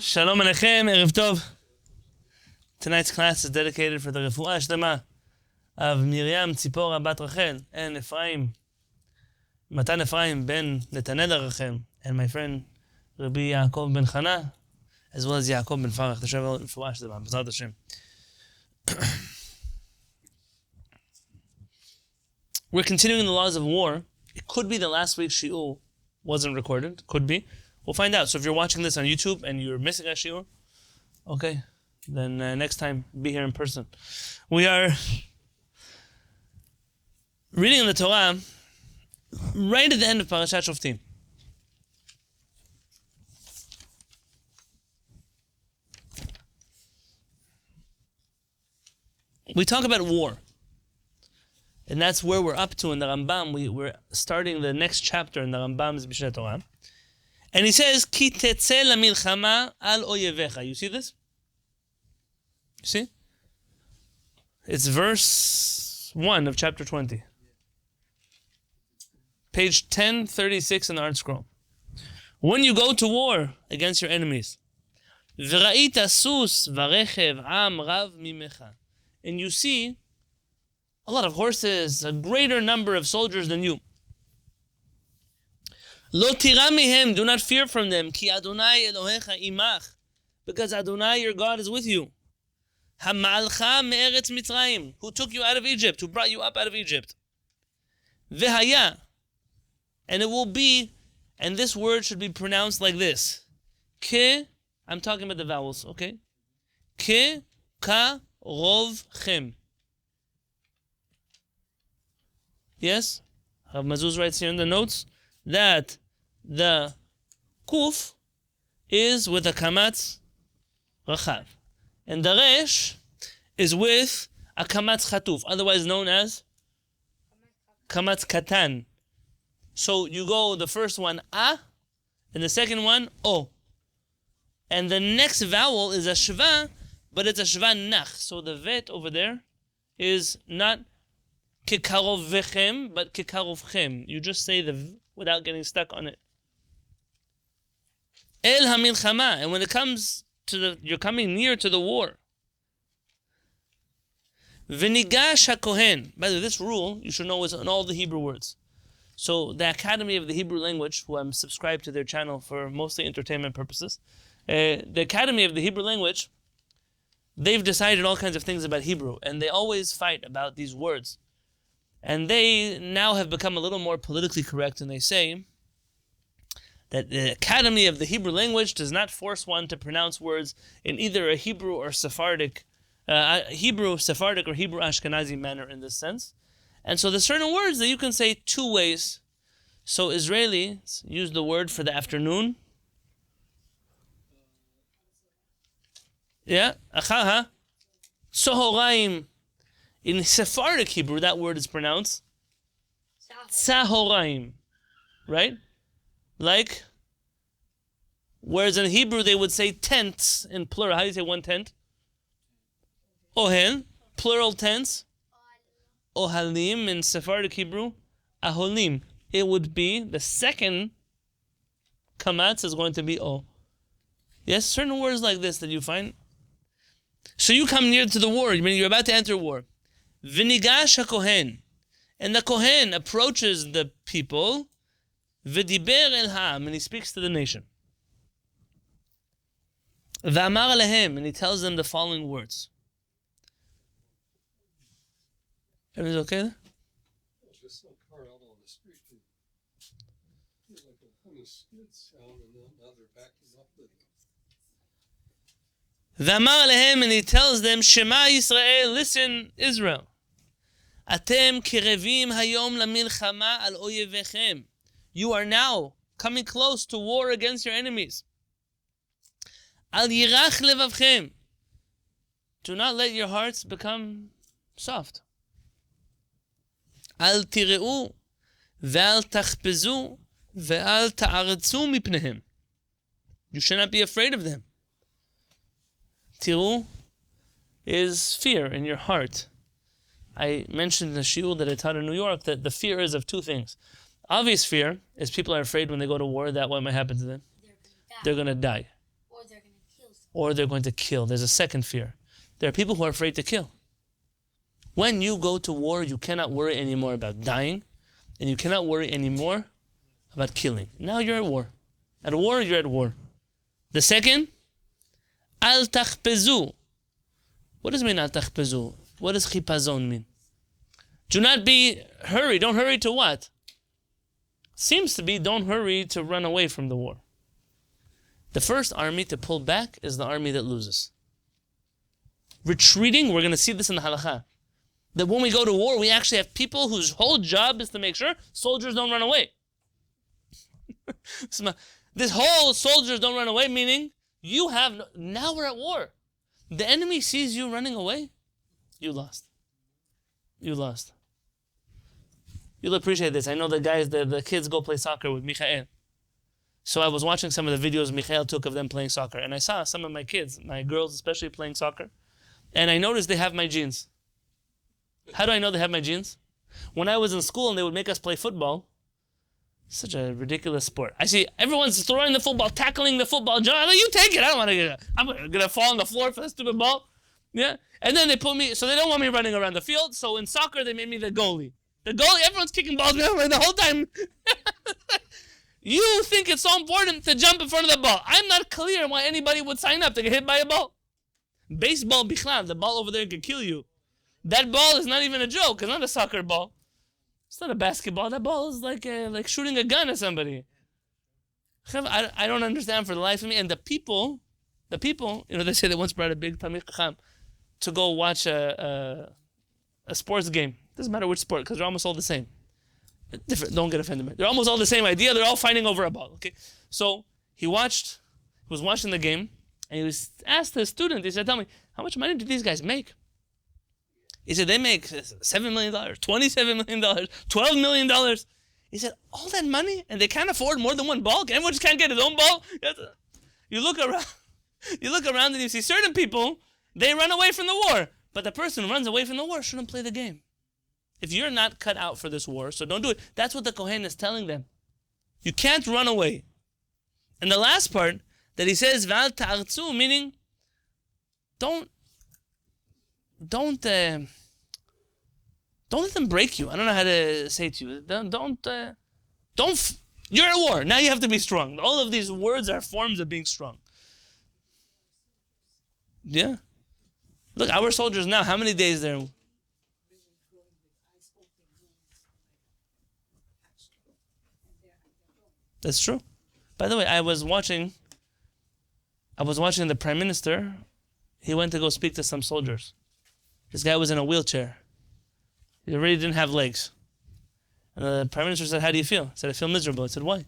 Shalom Aleichem, Erev Tov. Tonight's class is dedicated for the Refuah Shlema of Miriam Tzipora Bat Rachel and Ephraim, Matan Ephraim ben Netanel Rachel, and my friend Rabbi Yaakov ben Chana, as well as Yaakov ben Farach. The Refuah Shlema, B'ezrat Hashem. We're continuing the laws of war. It could be that last week's shiur wasn't recorded. Could be. We'll find out. So if you're watching this on YouTube and you're missing a shiur, okay, then next time be here in person. We are reading the Torah right at the end of Parashat Shoftim. We talk about war. And that's where we're up to in the Rambam. We're starting the next chapter in the Rambam's Mishneh Torah. And he says, Ki tetzeh lamilchama al oyevecha. You see this? You see? It's verse 1 of chapter 20. Page 1036 in the Art Scroll. When you go to war against your enemies, v'ra'ita sus v'rechev am rav mimecha. And you see a lot of horses, a greater number of soldiers than you. Lo tira mihem, do not fear from them, ki Adonai Elohecha imach, because Adonai your God is with you. Hama'alcha me'eretz Mitzrayim, who took you out of Egypt, who brought you up out of Egypt. Vehaya, and it will be, and this word should be pronounced like this. Ke, I'm talking about the vowels, okay? Ke, ka, rov, chem. Yes? Rav Mazuz writes here in the notes that the kuf is with a kamatz rachav. And the resh is with a kamatz chatuf, otherwise known as kamatz katan. So you go the first one a, and the second one o. And the next vowel is a shva, but it's a shva nach. So the vet over there is not Kekarov vechem, but kekarov chem. You just say the v without getting stuck on it. El hamilchama, and when it comes to you're coming near to the war. V'nigash hakohen. By the way, this rule you should know is on all the Hebrew words. So the Academy of the Hebrew Language, who I'm subscribed to their channel for mostly entertainment purposes, the Academy of the Hebrew Language, they've decided all kinds of things about Hebrew, and they always fight about these words. And they now have become a little more politically correct, and they say that the Academy of the Hebrew Language does not force one to pronounce words in either a Hebrew or Sephardic, Hebrew Sephardic or Hebrew Ashkenazi manner in this sense. And so there's certain words that you can say two ways. So Israelis use the word for the afternoon. Yeah, achaha, sohoraim. In Sephardic Hebrew, that word is pronounced tzahoraim, right? Like, whereas in Hebrew they would say tents in plural. How do you say one tent? Ohel, plural tents. Ohalim in Sephardic Hebrew, aholim. It would be the second kamatz is going to be o. Yes, certain words like this that you find. So you come near to the war, meaning you're about to enter war. V'nigash hakohen, and the kohen approaches the people. V'diber el ha'am, and he speaks to the nation. V'amar alehem, and he tells them the following words. Everything's okay there? Just some car out on the street. Like a funny skid sound, and then now they're backing up with it. V'amar alehem, and he tells them, Shema Yisrael, listen, Israel. Atem kirevim hayom lamilchama al oyevechem. You are now coming close to war against your enemies. Al yirach levavchem. Do not let your hearts become soft. Al tireu ve'al tachpezu ve'al ta'aretzu mipnehem. You should not be afraid of them. Tiru is fear in your heart. I mentioned in the shiur that I taught in New York that the fear is of two things. Obvious fear is people are afraid when they go to war that what might happen to them. They're going to die. Or they're going to or they're going to kill. There's a second fear. There are people who are afraid to kill. When you go to war, you cannot worry anymore about dying, and you cannot worry anymore about killing. Now you're at war. At war, you're at war. The second, al tachpezu. What does it mean, al tachpezu? What does chipazon mean? Do not be hurry. Don't hurry to what? Seems to be don't hurry to run away from the war. The first army to pull back is the army that loses. Retreating, we're going to see this in the halakha. That when we go to war, we actually have people whose whole job is to make sure soldiers don't run away. This whole soldiers don't run away, meaning now we're at war. The enemy sees you running away, you lost. You lost. You'll appreciate this. I know the kids go play soccer with Michael. So I was watching some of the videos Michael took of them playing soccer, and I saw some of my kids, my girls especially, playing soccer. And I noticed they have my genes. How do I know they have my genes? When I was in school and they would make us play football, such a ridiculous sport. I see everyone's throwing the football, tackling the football. John, you take it. I don't want to get it. I'm going to fall on the floor for that stupid ball. Yeah. And then they put me, so they don't want me running around the field. So in soccer, they made me the goalie. The goalie, everyone's kicking balls the whole time. You think it's so important to jump in front of the ball. I'm not clear why anybody would sign up to get hit by a ball. Baseball, bichlal, the ball over there could kill you. That ball is not even a joke. It's not a soccer ball. It's not a basketball. That ball is like shooting a gun at somebody. I don't understand for the life of me. And the people, they say they once brought a big Talmid Chacham to go watch a sports game. Doesn't matter which sport, because they're almost all the same. Different. Don't get offended. They're almost all the same idea. They're all fighting over a ball. Okay, so he was watching the game, and he was asked the student. He said, "Tell me, how much money do these guys make?" He said, "They make $7 million, $27 million, $12 million." He said, "All that money, and they can't afford more than one ball? Everyone just can't get his own ball?" You look around, and you see certain people. They run away from the war, but the person who runs away from the war shouldn't play the game. If you're not cut out for this war, so don't do it. That's what the Kohen is telling them. You can't run away. And the last part that he says, "Val ta'arzu," meaning, don't let them break you. I don't know how to say it to you. You're at war. Now you have to be strong. All of these words are forms of being strong. Yeah. Look, our soldiers now, how many days they're... That's true. By the way, I was watching the Prime Minister. He went to go speak to some soldiers. This guy was in a wheelchair. He already didn't have legs. And the Prime Minister said, "How do you feel?" I said, "I feel miserable." I said, "Why?" He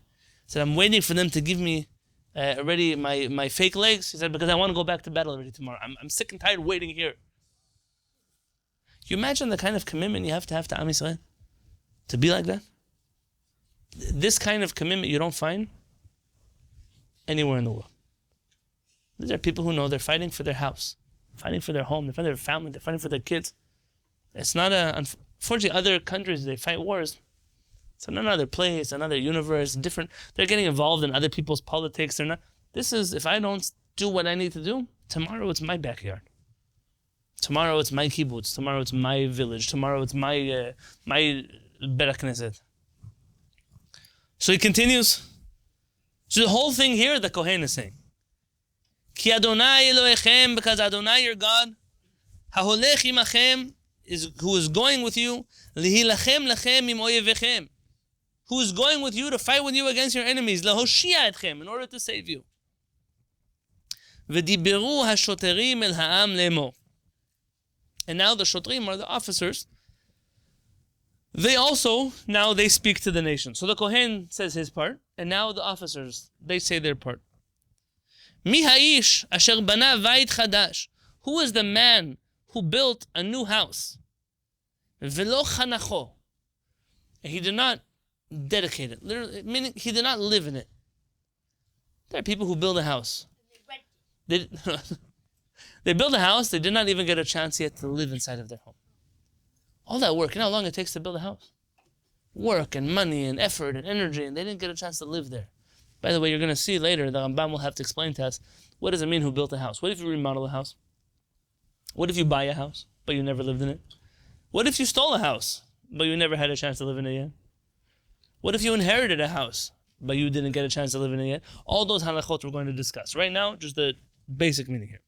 said, "I'm waiting for them to give me already my fake legs." He said, "Because I want to go back to battle already tomorrow. I'm sick and tired waiting here." You imagine the kind of commitment you have to Am Yisrael? To be like that? This kind of commitment you don't find anywhere in the world. These are people who know they're fighting for their house, fighting for their home, they're fighting for their family, they're fighting for their kids. It's not unfortunately, other countries, they fight wars. It's another place, another universe, different. They're getting involved in other people's politics. If I don't do what I need to do, tomorrow it's my backyard. Tomorrow it's my kibbutz. Tomorrow it's my village. Tomorrow it's my Beit Knesset. So he continues. So the whole thing here, the Kohen is saying, Ki Adonai Elohechem, because Adonai your God, HaHolech imachem, who is going with you, Lihilachem lachem im oyevechem, who is going with you to fight with you against your enemies, Lahoshia etchem, in order to save you. V'diberu hashoterim el ha'am lemor. And now the shotrim are the officers. They speak to the nation. So the Kohen says his part, and now the officers, they say their part. Mi ha'ish asher bana vayit chadash. Who is the man who built a new house? Velo chanacho. He did not dedicate it. Literally, meaning he did not live in it. There are people who build a house. They build a house, they did not even get a chance yet to live inside of their home. All that work, you know how long it takes to build a house? Work and money and effort and energy, and they didn't get a chance to live there. By the way, you're going to see later, the Rambam will have to explain to us, What does it mean who built a house? What if you remodel a house? What if you buy a house, but you never lived in it? What if you stole a house, but you never had a chance to live in it yet? What if you inherited a house, but you didn't get a chance to live in it yet? All those halachot we're going to discuss. Right now, just the basic meaning here.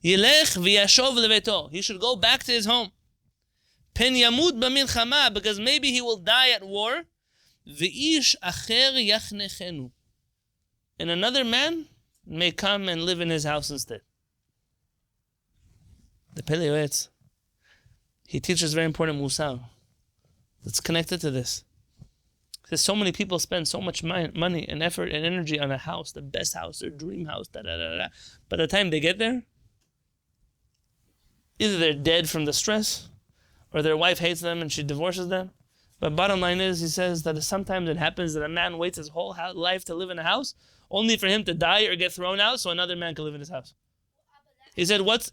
Yelech v'yashov leveto. He should go back to his home. Pen yamut b'milchama, because maybe he will die at war. V'ish acher yachnechenu. And another man may come and live in his house instead. The Pele Yoetz, he teaches very important musar that's connected to this. Because so many people spend so much money and effort and energy on a house, the best house, their dream house, da da da da. By the time they get there, either they're dead from the stress, or their wife hates them and she divorces them. But bottom line is, he says that sometimes it happens that a man waits his whole life to live in a house, only for him to die or get thrown out, so another man can live in his house. He said, what's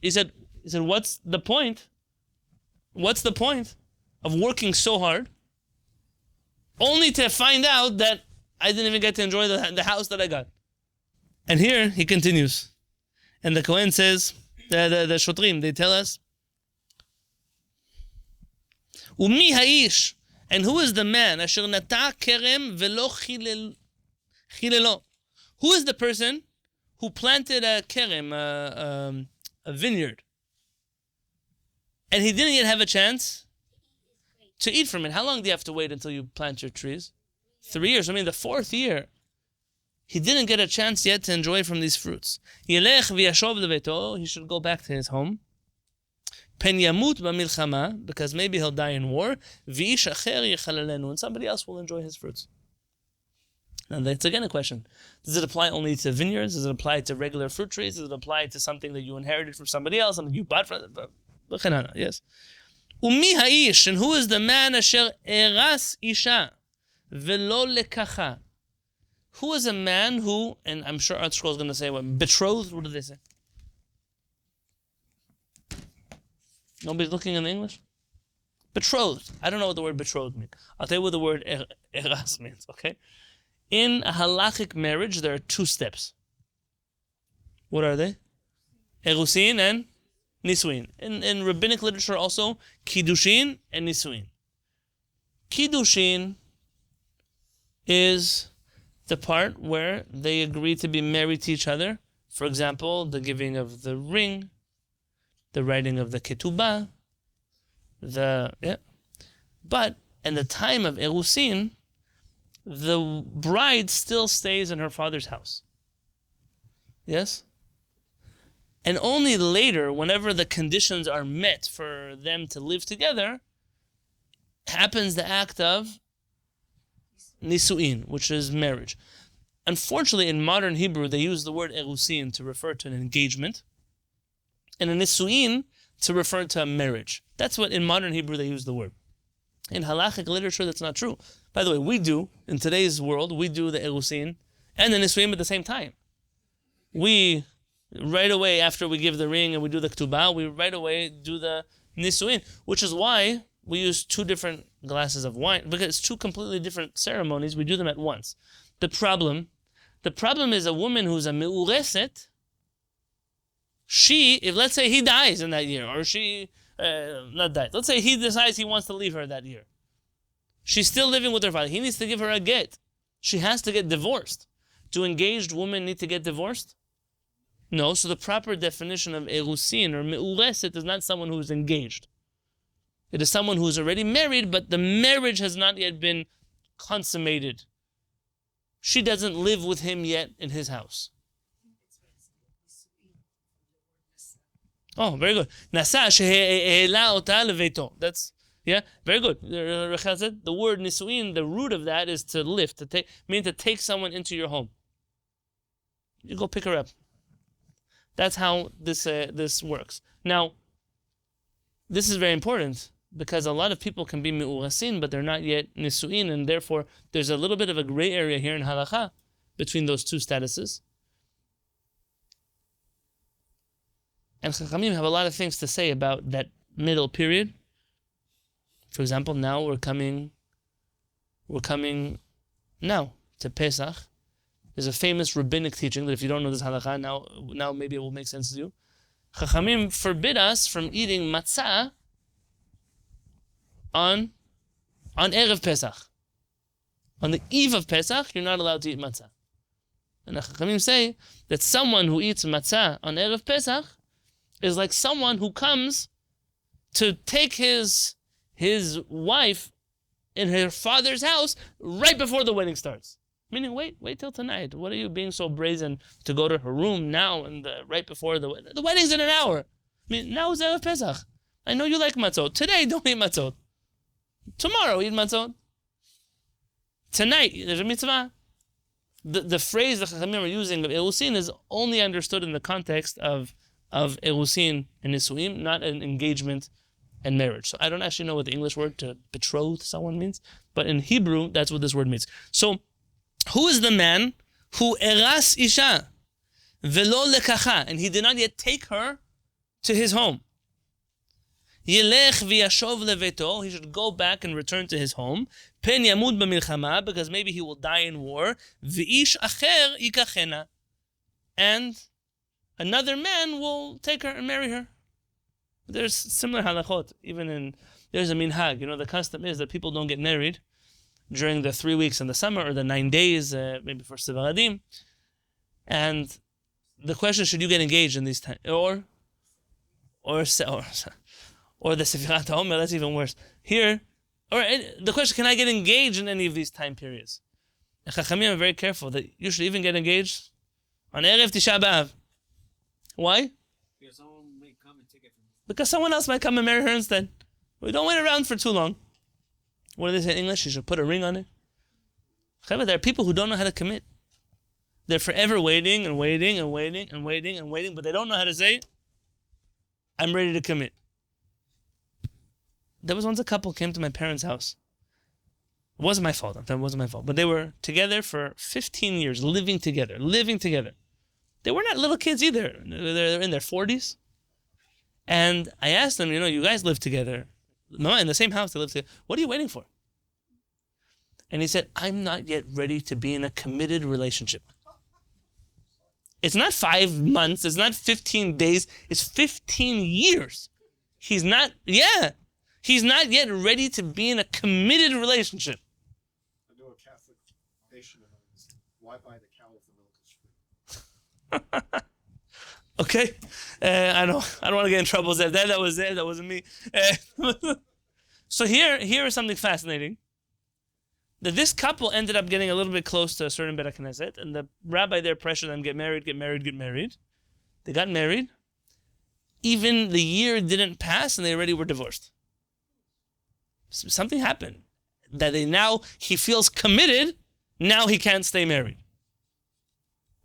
the point? What's the point of working so hard, only to find out that I didn't even get to enjoy the house that I got? And here he continues, and the Kohen says, the Shotrim, they tell us, Umi haish, and who is the man? Asher nata kerem velo chilelo. Who is the person who planted a kerem, a vineyard, and he didn't yet have a chance to eat from it? How long do you have to wait until you plant your trees? 3 years. I mean, the 4th year, he didn't get a chance yet to enjoy from these fruits. Yelech v'yashov leveto. He should go back to his home. Pen yamut b'milchama, because maybe he'll die in war. V'ish acher yechalelenu, and somebody else will enjoy his fruits. Now that's again a question. Does it apply only to vineyards? Does it apply to regular fruit trees? Does it apply to something that you inherited from somebody else, something you bought from them? Yes. Umi haish, and who is the man asher eras isha velo lekacha? Who is a man who, and I'm sure Art Scroll is going to say, what, betrothed? What do they say? Nobody's looking in the English? Betrothed. I don't know what the word betrothed means. I'll tell you what the word eras means, okay? In a halachic marriage, there are 2 steps. What are they? Erusin and Nisuin. In rabbinic literature also, Kiddushin and Nisuin. Kiddushin is the part where they agree to be married to each other. For example, the giving of the ring, the writing of the ketubah, But in the time of Erusin, the bride still stays in her father's house. Yes? And only later, whenever the conditions are met for them to live together, happens the act of Nisuin, which is marriage. Unfortunately, in modern Hebrew, they use the word Erusin to refer to an engagement, and a Nisuin to refer to a marriage. That's what in modern Hebrew they use the word. In halachic literature, that's not true. By the way, we do, in today's world, we do the Erusin and the Nisuin at the same time. We, right away after we give the ring and we do the Ketubah, we right away do the Nisuin, which is why we use 2 different glasses of wine, because it's 2 completely different ceremonies. We do them at once. The problem is a woman who's a me'ureset, if let's say he dies in that year, or she, not dies, let's say he decides he wants to leave her that year. She's still living with her father. He needs to give her a get. She has to get divorced. Do engaged women need to get divorced? No, so the proper definition of erusin or me'ureset is not someone who is engaged. It is someone who is already married, but the marriage has not yet been consummated. She doesn't live with him yet in his house. Oh, very good. Nasa shehe'ela ota leveito. That's, yeah, very good. The word nisuin, the root of that is to lift, to take someone into your home. You go pick her up. That's how this works. Now, this is very important because a lot of people can be me'urasin, but they're not yet nisuin, and therefore there's a little bit of a gray area here in halakha between those 2 statuses. And Chachamim have a lot of things to say about that middle period. For example, now we're coming now to Pesach, There's a famous rabbinic teaching that if you don't know this halakha, now maybe it will make sense to you. Chachamim forbid us from eating matzah on Erev Pesach. On the eve of Pesach, you're not allowed to eat matzah. And the Chachamim say that someone who eats matzah on Erev Pesach is like someone who comes to take his wife in her father's house right before the wedding starts. Meaning, wait till tonight. What are you being so brazen to go to her room now and right before the wedding's in an hour? I mean, now is Erev Pesach. I know you like matzot. Today, don't eat matzot. Tomorrow, eat matzot. Tonight, there's a mitzvah. The phrase the Chachamim are using of Erusin is only understood in the context of Erusin and Nisuim, not an engagement and marriage. So I don't actually know what the English word to betroth someone means, but in Hebrew, that's what this word means. So, who is the man who eras isha velo lekacha, and he did not yet take her to his home? Yelech v'yashov leveto, he should go back and return to his home. Pen yamud b'milchama, because maybe he will die in war. V'ish acher yikachena, and another man will take her and marry her. There's similar halachot, there's a minhag. The custom is that people don't get married during the 3 weeks in the summer or the 9 days, maybe for Sevaradim. And the question, should you get engaged in these times? Or the Sefirat HaOmer, that's even worse. Here, or the question, can I get engaged in any of these time periods? And Chachamim are very careful that you should even get engaged on Erev Tisha B'Av. Why? Because someone may come and take it from you. Because someone else might come and marry her instead. We don't wait around for too long. What do they say in English? You should put a ring on it. There are people who don't know how to commit. They're forever waiting and waiting and waiting and waiting and waiting, but they don't know how to say, I'm ready to commit. There was once a couple came to my parents' house. It wasn't my fault. That wasn't my fault. But they were together for 15 years, living together. They were not little kids either. They're in their 40s. And I asked them, you guys live together. In the same house they live together. What are you waiting for? And he said, I'm not yet ready to be in a committed relationship. It's not 5 months. It's not 15 days. It's 15 years. He's not yet ready to be in a committed relationship. I know a Catholic nation is, why buy the cow if the milk is free? Okay, I don't want to get in trouble. That wasn't me. So here is something fascinating. That this couple ended up getting a little bit close to a certain Beit HaKnesset, and the rabbi there pressured them, get married. They got married. Even the year didn't pass, and they already were divorced. Something happened. That he feels committed, now he can't stay married.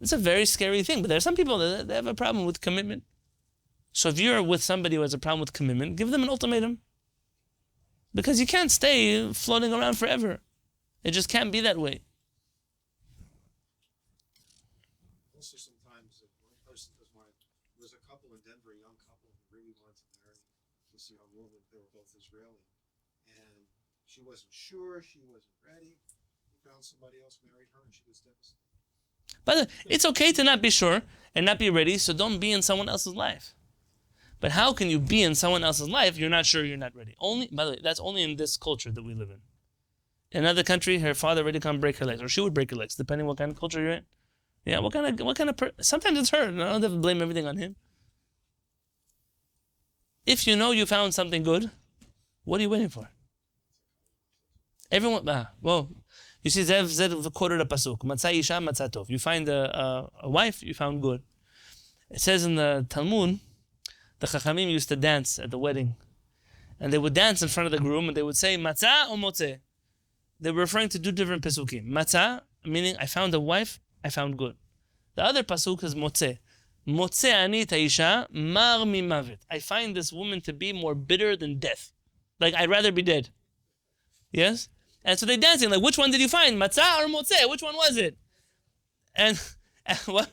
It's a very scary thing, but there are some people that they have a problem with commitment. So if you're with somebody who has a problem with commitment, give them an ultimatum. Because you can't stay floating around forever. It just can't be that way. Also, sometimes if one person doesn't want to, there was a couple in Denver, a young couple who really wanted to marry this young woman. They were both Israeli. And she wasn't sure, she wasn't ready. He found somebody else, married her, and she was devastated. But it's okay to not be sure and not be ready, so don't be in someone else's life. But how can you be in someone else's life, you're not sure, you're not ready? By the way, that's only in this culture that we live in. In another country, her father already can't break her legs, or she would break her legs, depending what kind of culture you're in. Yeah, what kind of sometimes it's her. I don't have to blame everything on him. If you know you found something good, what are you waiting for? Everyone, you see, Zev quoted a pasuk, Matzah isha, matzah tov. You find a wife, you found good. It says in the Talmud, the Chachamim used to dance at the wedding. And they would dance in front of the groom, and they would say, Matzah or motzeh. They were referring to 2 different pasukim. Matzah, meaning I found a wife, I found good. The other pasuk is motzeh. Motzeh ani ta'isha mar mimavet. I find this woman to be more bitter than death. Like, I'd rather be dead. Yes? And so they're dancing, like, which one did you find? Matzah or motzeh? Which one was it? And what?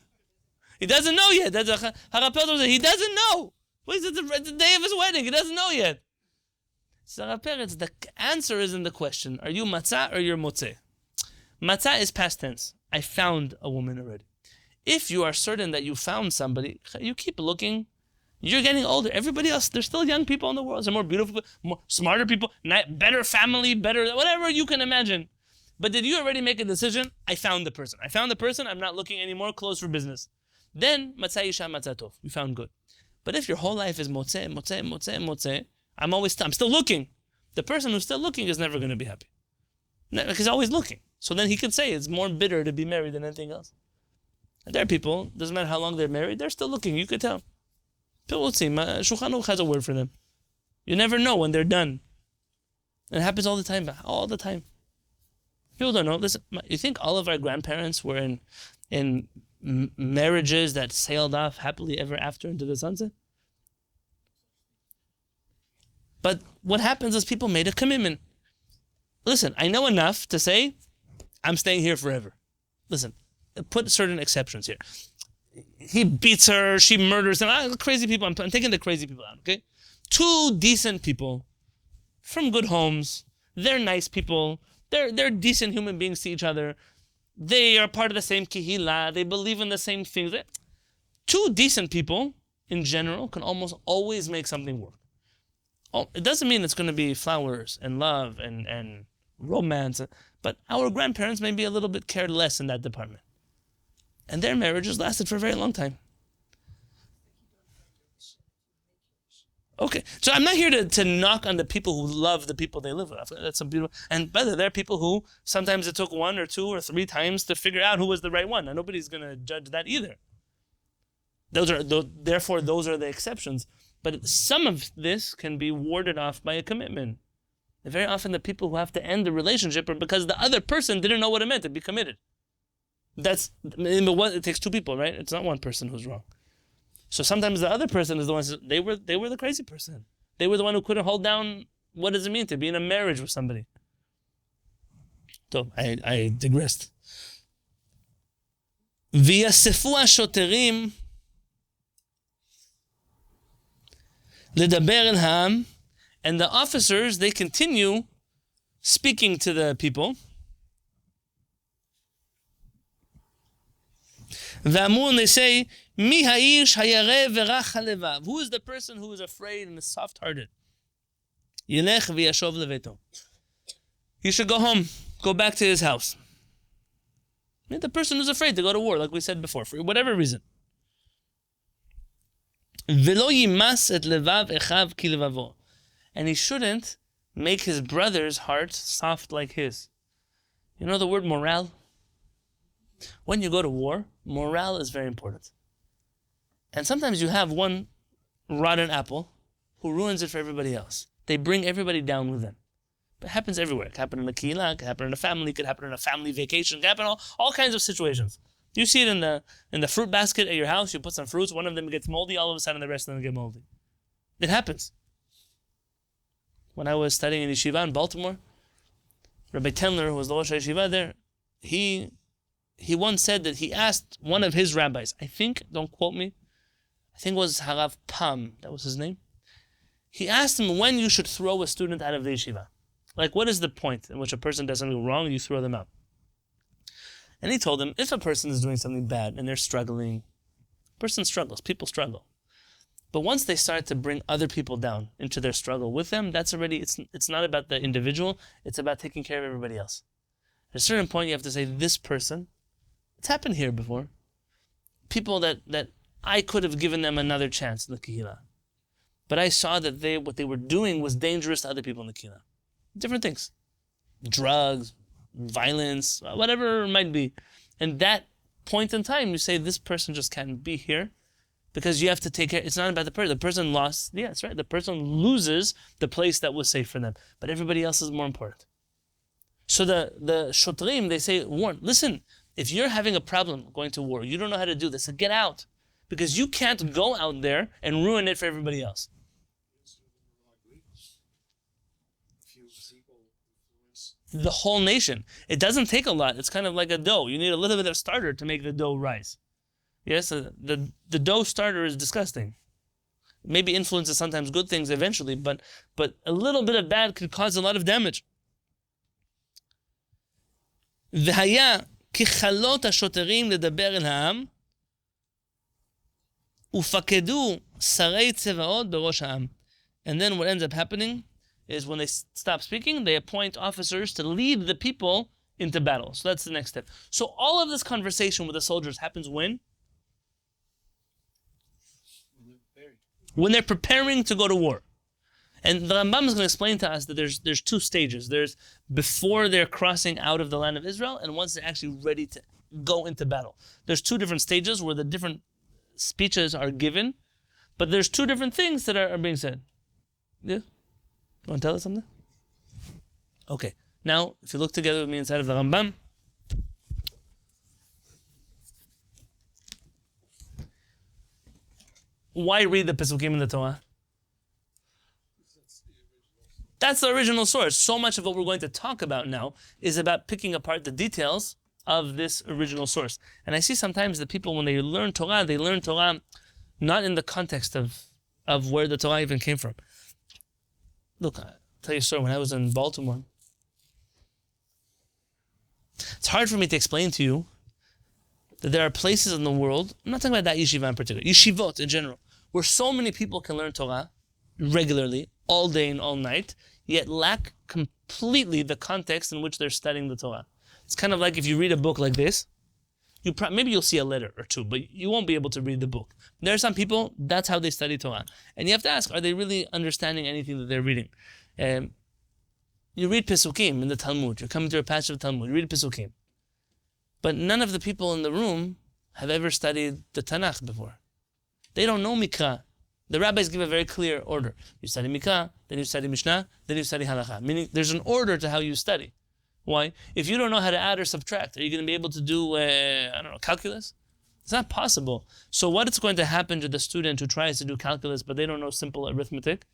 He doesn't know yet. That's a HaRambam. He doesn't know. It's the day of his wedding. He doesn't know yet. So the answer is in the question. Are you matzah or you're motzeh? Matzah is past tense. I found a woman already. If you are certain that you found somebody, you keep looking. You're getting older. Everybody else, there's still young people in the world. There's more beautiful, more smarter people, better family, better whatever you can imagine. But did you already make a decision? I found the person. I'm not looking anymore. Closed for business. Then matzah isha matzah tov. You found good. But if your whole life is motzeh, I'm still looking. The person who's still looking is never going to be happy. Because he's always looking. So then he can say it's more bitter to be married than anything else. And there are people, doesn't matter how long they're married, they're still looking. You could tell. People will see. Shulchan Aruch has a word for them. You never know when they're done. It happens all the time. All the time. People don't know. Listen, you think all of our grandparents were in marriages that sailed off happily ever after into the sunset? But what happens is people made a commitment. Listen, I know enough to say, I'm staying here forever. Listen, put certain exceptions here. He beats her, she murders him. Crazy people, I'm taking the crazy people out, okay? Two decent people from good homes. They're nice people. They're decent human beings to each other. They are part of the same Kehillat. They believe in the same things. Two decent people, in general, can almost always make something work. It doesn't mean it's going to be flowers and love and romance, but our grandparents may be a little bit cared less in that department. And their marriages lasted for a very long time. Okay, so I'm not here to knock on the people who love the people they live with. That's a beautiful. And by the way, there are people who sometimes it took 1 or 2 or 3 times to figure out who was the right one. And nobody's going to judge that either. Therefore, those are the exceptions. But some of this can be warded off by a commitment. And very often the people who have to end the relationship are because the other person didn't know what it meant to be committed. It takes 2 people, right? It's not one person who's wrong. So sometimes the other person is the one. They were the crazy person. They were the one who couldn't hold down what does it mean to be in a marriage with somebody. So I digressed. ויאספו השוטרים לדבר אל העם, and the officers, they continue speaking to the people. ואמרו, and they say, מי האיש הירא ורך הלבב? Who is the person who is afraid and is soft-hearted? ילך וישוב לביתו. He should go home, go back to his house. The person who's afraid to go to war, like we said before, for whatever reason. ולא יימס את לבב אחיו כלבבו. And he shouldn't make his brother's heart soft like his. You know the word morale? When you go to war, morale is very important. And sometimes you have one rotten apple who ruins it for everybody else. They bring everybody down with them. But it happens everywhere. It can happen in a kehillah, it can happen in a family, it could happen in a family vacation, it can happen in all kinds of situations. You see it in the fruit basket at your house, you put some fruits, one of them gets moldy, all of a sudden the rest of them get moldy. It happens. When I was studying in yeshiva in Baltimore, Rabbi Tendler, who was the Rosh Yeshiva there, he once said that he asked one of his rabbis, I think, don't quote me, I think it was Harav Pam, that was his name. He asked him when you should throw a student out of the yeshiva. Like, what is the point in which a person does something wrong and you throw them out? And he told him, if a person is doing something bad and they're struggling, a person struggles, people struggle. But once they start to bring other people down into their struggle with them, that's already, it's not about the individual, it's about taking care of everybody else. At a certain point, you have to say, this person, it's happened here before. People that I could have given them another chance in the Kehillah. But I saw that what they were doing was dangerous to other people in the Kehillah. Different things. Drugs, violence, whatever it might be. And that point in time, you say, this person just can't be here because you have to take care. It's not about the person. The person lost. Yeah, that's right. The person loses the place that was safe for them. But everybody else is more important. So the shotrim, they say, warn, listen, if you're having a problem going to war, you don't know how to do this, so get out. Because you can't go out there and ruin it for everybody else. The whole nation. It doesn't take a lot. It's kind of like a dough. You need a little bit of starter to make the dough rise. Yes, the dough starter is disgusting. Maybe influences sometimes good things eventually, but a little bit of bad could cause a lot of damage. V'haya ככלות השוטרים לדבר אל העם, ופקדו שרי צבאות בראש העם. And then what ends up happening is when they stop speaking, they appoint officers to lead the people into battle. So that's the next step. So all of this conversation with the soldiers happens when? When they're preparing to go to war. And the Rambam is going to explain to us that there's two stages. There's before they're crossing out of the land of Israel and once they're actually ready to go into battle. There's two different stages where the different speeches are given, but there's two different things that are being said. Yeah? You want to tell us something? Okay. Now, if you look together with me inside of the Rambam, why read the Pesukim in the Torah? That's the original source. So much of what we're going to talk about now is about picking apart the details of this original source. And I see sometimes that people, when they learn Torah not in the context of where the Torah even came from. Look, I'll tell you a story. When I was in Baltimore, it's hard for me to explain to you that there are places in the world, I'm not talking about that yeshiva in particular, yeshivot in general, where so many people can learn Torah regularly, all day and all night, yet lack completely the context in which they're studying the Torah. It's kind of like if you read a book like this, maybe you'll see a letter or two, but you won't be able to read the book. There are some people, that's how they study Torah. And you have to ask, are they really understanding anything that they're reading? You read Pesukim in the Talmud. You're coming to a passage of Talmud. You read Pesukim. But none of the people in the room have ever studied the Tanakh before. They don't know Mikra. The rabbis give a very clear order. You study Mikra, then you study Mishnah, then you study Halakha. Meaning there's an order to how you study. Why? If you don't know how to add or subtract, are you going to be able to do, calculus? It's not possible. So what is going to happen to the student who tries to do calculus, but they don't know simple arithmetic?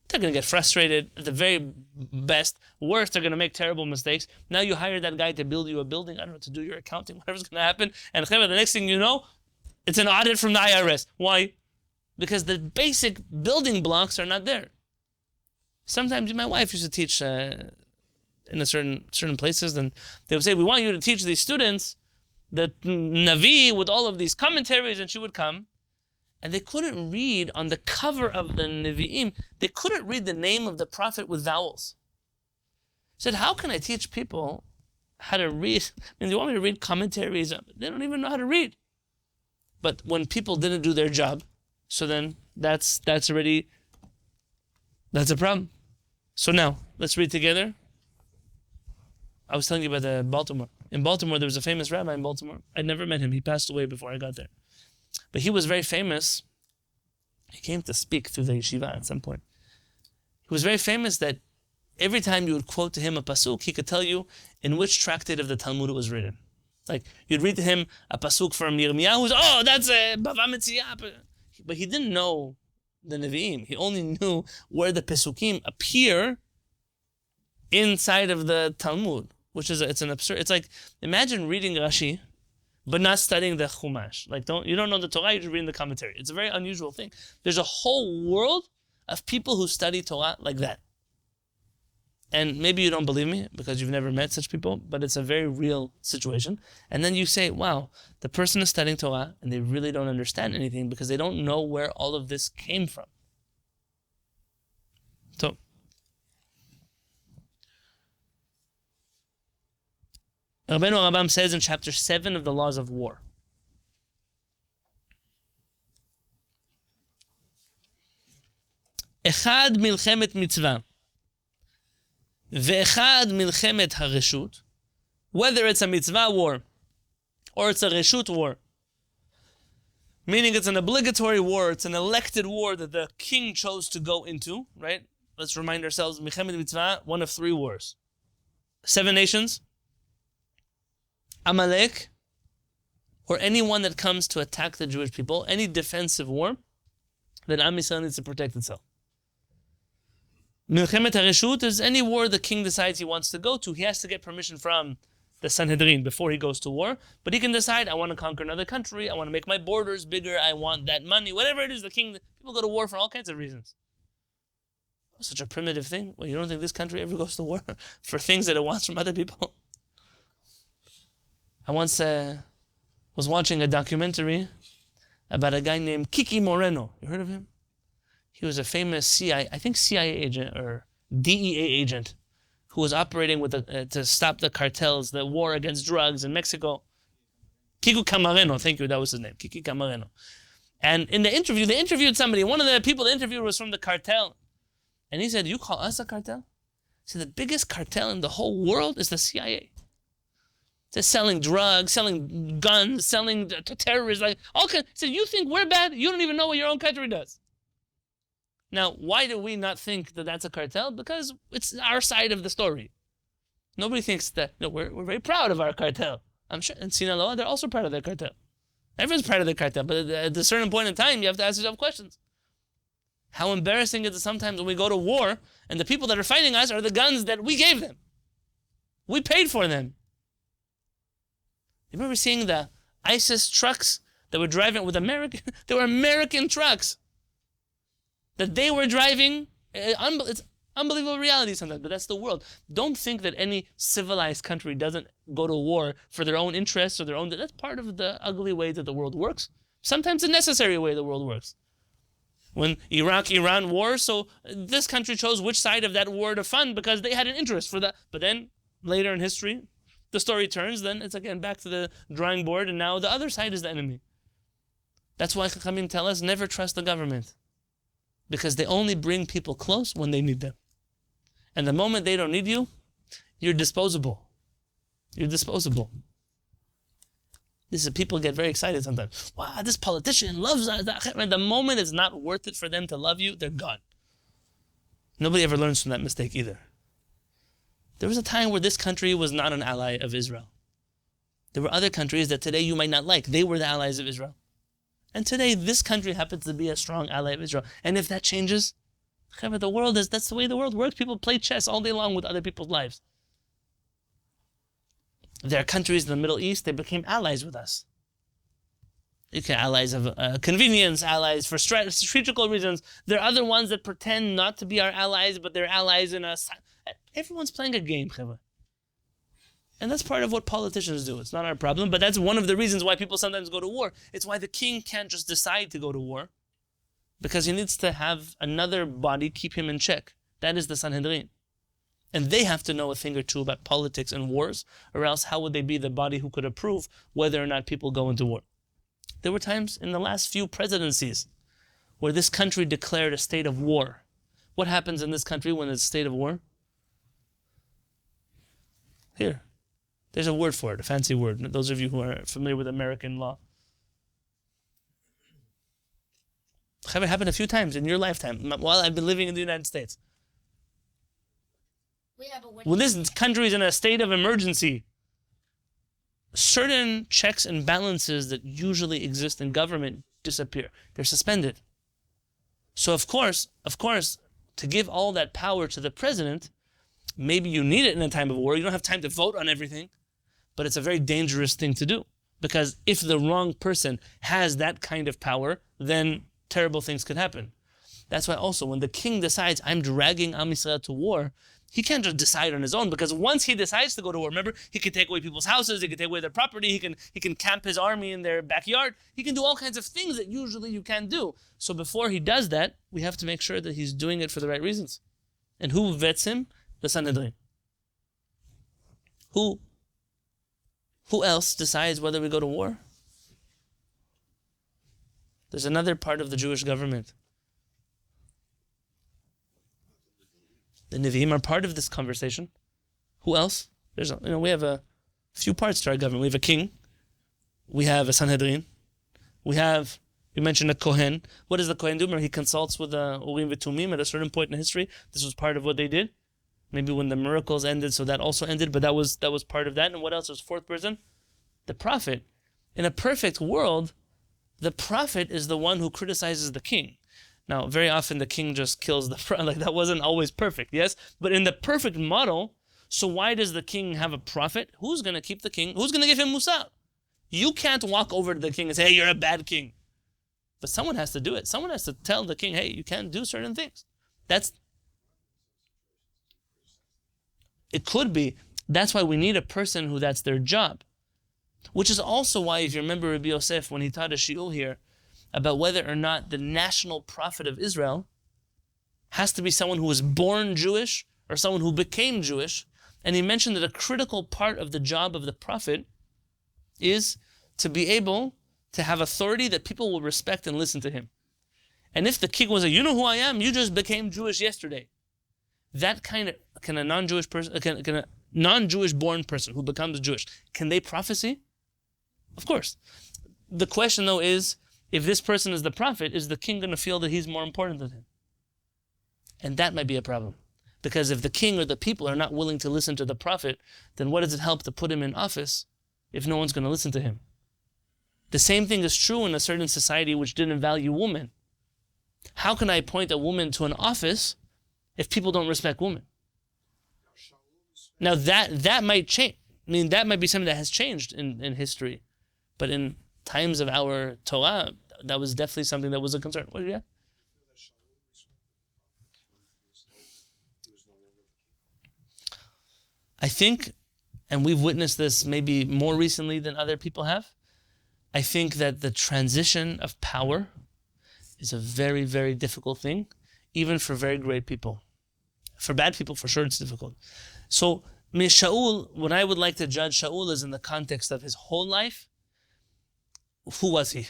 They're going to get frustrated. At the very best, worst, they're going to make terrible mistakes. Now you hire that guy to build you a building, I don't know, to do your accounting, whatever's going to happen. And the next thing you know, it's an audit from the IRS. Why? Because the basic building blocks are not there. Sometimes my wife used to teach in a certain places, and they would say, we want you to teach these students the Navi with all of these commentaries, and she would come, and they couldn't read on the cover of the Nevi'im, they couldn't read the name of the prophet with vowels. She said, how can I teach people how to read? They want me to read commentaries. They don't even know how to read. But when people didn't do their job, so then that's a problem. So now, let's read together. I was telling you about Baltimore. In Baltimore, there was a famous rabbi in Baltimore. I'd never met him. He passed away before I got there. But he was very famous. He came to speak through the yeshiva at some point. He was very famous that every time you would quote to him a pasuk, he could tell you in which tractate of the Talmud it was written. Like, you'd read to him a pasuk from Yirmiyahu, that's a Bava Metzia. But he didn't know the Nevi'im. He only knew where the Pesukim appear inside of the Talmud, which is it's an absurd. It's like, imagine reading Rashi, but not studying the Chumash. Like, you don't know the Torah, you're just reading the commentary. It's a very unusual thing. There's a whole world of people who study Torah like that. And maybe you don't believe me because you've never met such people, but it's a very real situation. And then you say, wow, the person is studying Torah and they really don't understand anything because they don't know where all of this came from. So, Rabbenu HaRambam says in chapter 7 of the Laws of War, Echad milchemet mitzvah, ve'echad milchemet hareshut, whether it's a mitzvah war or it's a reshut war, meaning it's an obligatory war, it's an elected war that the king chose to go into, right? Let's remind ourselves, milchemet mitzvah, one of 3 wars. 7 nations, Amalek, or anyone that comes to attack the Jewish people, any defensive war, that Am Yisrael needs to protect itself. Milchemet HaReshut is any war the king decides he wants to go to. He has to get permission from the Sanhedrin before he goes to war, but he can decide, I want to conquer another country, I want to make my borders bigger, I want that money, whatever it is, the king, people go to war for all kinds of reasons. Such a primitive thing. Well, you don't think this country ever goes to war for things that it wants from other people? I once was watching a documentary about a guy named Kiki Moreno. You heard of him? He was a famous CIA agent or DEA agent who was operating with to stop the cartels, the war against drugs in Mexico. Kiko Camareno, thank you, that was his name, Kiki Camareno. And in the interview, they interviewed somebody. One of the people they interviewed was from the cartel. And he said, you call us a cartel? He said, the biggest cartel in the whole world is the CIA. They're selling drugs, selling guns, selling terrorists. Like all kinds. He said, you think we're bad? You don't even know what your own country does. Now, why do we not think that that's a cartel? Because it's our side of the story. Nobody thinks that, we're very proud of our cartel. I'm sure in Sinaloa, they're also proud of their cartel. Everyone's proud of their cartel, but at a certain point in time, you have to ask yourself questions. How embarrassing is it sometimes when we go to war and the people that are fighting us are the guns that we gave them. We paid for them. You remember seeing the ISIS trucks that were driving with American, they were American trucks that they were driving. It's unbelievable reality sometimes, but that's the world. Don't think that any civilized country doesn't go to war for their own interests or their own. That's part of the ugly way that the world works. Sometimes a necessary way the world works. When Iraq-Iran war, so this country chose which side of that war to fund because they had an interest for that. But then later in history, the story turns, then it's again back to the drawing board, and now the other side is the enemy. That's why Chachamim tell us never trust the government, because they only bring people close when they need them. And the moment they don't need you, you're disposable. You're disposable. This is, people get very excited sometimes. Wow, this politician loves us. The moment it's not worth it for them to love you, they're gone. Nobody ever learns from that mistake either. There was a time where this country was not an ally of Israel. There were other countries that today you might not like. They were the allies of Israel. And today this country happens to be a strong ally of Israel. And if that changes, the world is, that's the way the world works. People play chess all day long with other people's lives. There are countries in the Middle East, they became allies with us. Allies of convenience, allies for strategical reasons. There are other ones that pretend not to be our allies, but they're allies in us. Everyone's playing a game, Cheva. And that's part of what politicians do. It's not our problem, but that's one of the reasons why people sometimes go to war. It's why the king can't just decide to go to war, because he needs to have another body keep him in check. That is the Sanhedrin. And they have to know a thing or two about politics and wars, or else how would they be the body who could approve whether or not people go into war? There were times in the last few presidencies where this country declared a state of war. What happens in this country when it's a state of war? Here. There's a word for it, a fancy word. Those of you who are familiar with American law. It happened a few times in your lifetime while I've been living in the United States. When this country is in a state of emergency, certain checks and balances that usually exist in government disappear. They're suspended. So of course, to give all that power to the president, maybe you need it in a time of war. You don't have time to vote on everything, but it's a very dangerous thing to do. Because if the wrong person has that kind of power, then terrible things could happen. That's why also when the king decides, I'm dragging Am Yisrael to war, he can't just decide on his own, because once he decides to go to war, remember, he can take away people's houses, he can take away their property, he can camp his army in their backyard, he can do all kinds of things that usually you can't do. So before he does that, we have to make sure that he's doing it for the right reasons. And who vets him? The Sanhedrin. Who else decides whether we go to war? There's another part of the Jewish government. The Nevi'im are part of this conversation. Who else? We have a few parts to our government. We have a king. We have a Sanhedrin. We mentioned a Kohen. What does the Kohen do? Remember, he consults with the Urim V'Tumim at a certain point in history. This was part of what they did. Maybe when the miracles ended, so that also ended, but that was part of that. And what else was fourth person? The prophet. In a perfect world, the prophet is the one who criticizes the king. Now, very often the king just kills the prophet. Like, that wasn't always perfect, yes? But in the perfect model, so why does the king have a prophet? Who's going to keep the king? Who's going to give him musar? You can't walk over to the king and say, hey, you're a bad king. But someone has to do it. Someone has to tell the king, hey, you can't do certain things. It could be. That's why we need a person who that's their job. Which is also why, if you remember Rabbi Yosef, when he taught a shiur here, about whether or not the national prophet of Israel has to be someone who was born Jewish or someone who became Jewish, and he mentioned that a critical part of the job of the prophet is to be able to have authority that people will respect and listen to him. And if the king was you know who I am, you just became Jewish yesterday. That kind of, can a non-Jewish person, can a non-Jewish born person who becomes Jewish, can they prophesy? Of course. The question though is, if this person is the prophet, is the king going to feel that he's more important than him? And that might be a problem. Because if the king or the people are not willing to listen to the prophet, then what does it help to put him in office if no one's going to listen to him? The same thing is true in a certain society which didn't value women. How can I appoint a woman to an office if people don't respect women? Now that might change. I mean, that might be something that has changed in history. But in times of our Torah, that was definitely something that was a concern. What did you have? I think, and we've witnessed this maybe more recently than other people have, I think that the transition of power is a very, very difficult thing, even for very great people. For bad people, for sure, it's difficult. So, Shaul, what I would like to judge Shaul is in the context of his whole life. Who was he?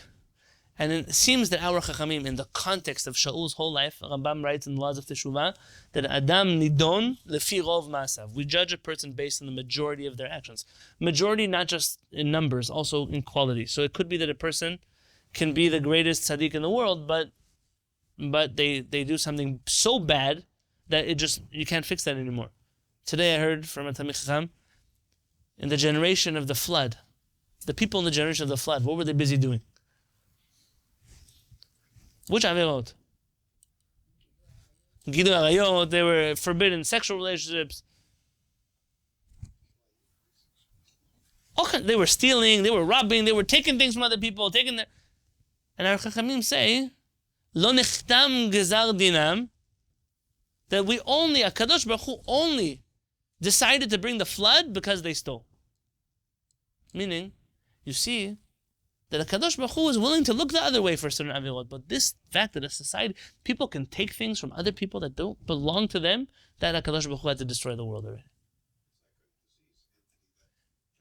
And it seems that our Chachamim, in the context of Shaul's whole life, Rambam writes in the Laws of Teshuvah, that Adam nidon lefi rov ma'asav. We judge a person based on the majority of their actions. Majority not just in numbers, also in quality. So it could be that a person can be the greatest tzaddik in the world, but they do something so bad that you can't fix that anymore. Today I heard from a Talmid Chacham, in the generation of the flood, the people in the generation of the flood, what were they busy doing? Which averot? Gidu arayot, they were forbidden sexual relationships. They were stealing, they were robbing, they were taking things from other people, and our Chachamim say, Lo nechtam gezar dinam, that HaKadosh Baruch Hu only decided to bring the flood because they stole. Meaning, you see, that HaKadosh Baruch Hu is willing to look the other way for certain avirot, but this fact that a society, people can take things from other people that don't belong to them, that HaKadosh Baruch Hu had to destroy the world already.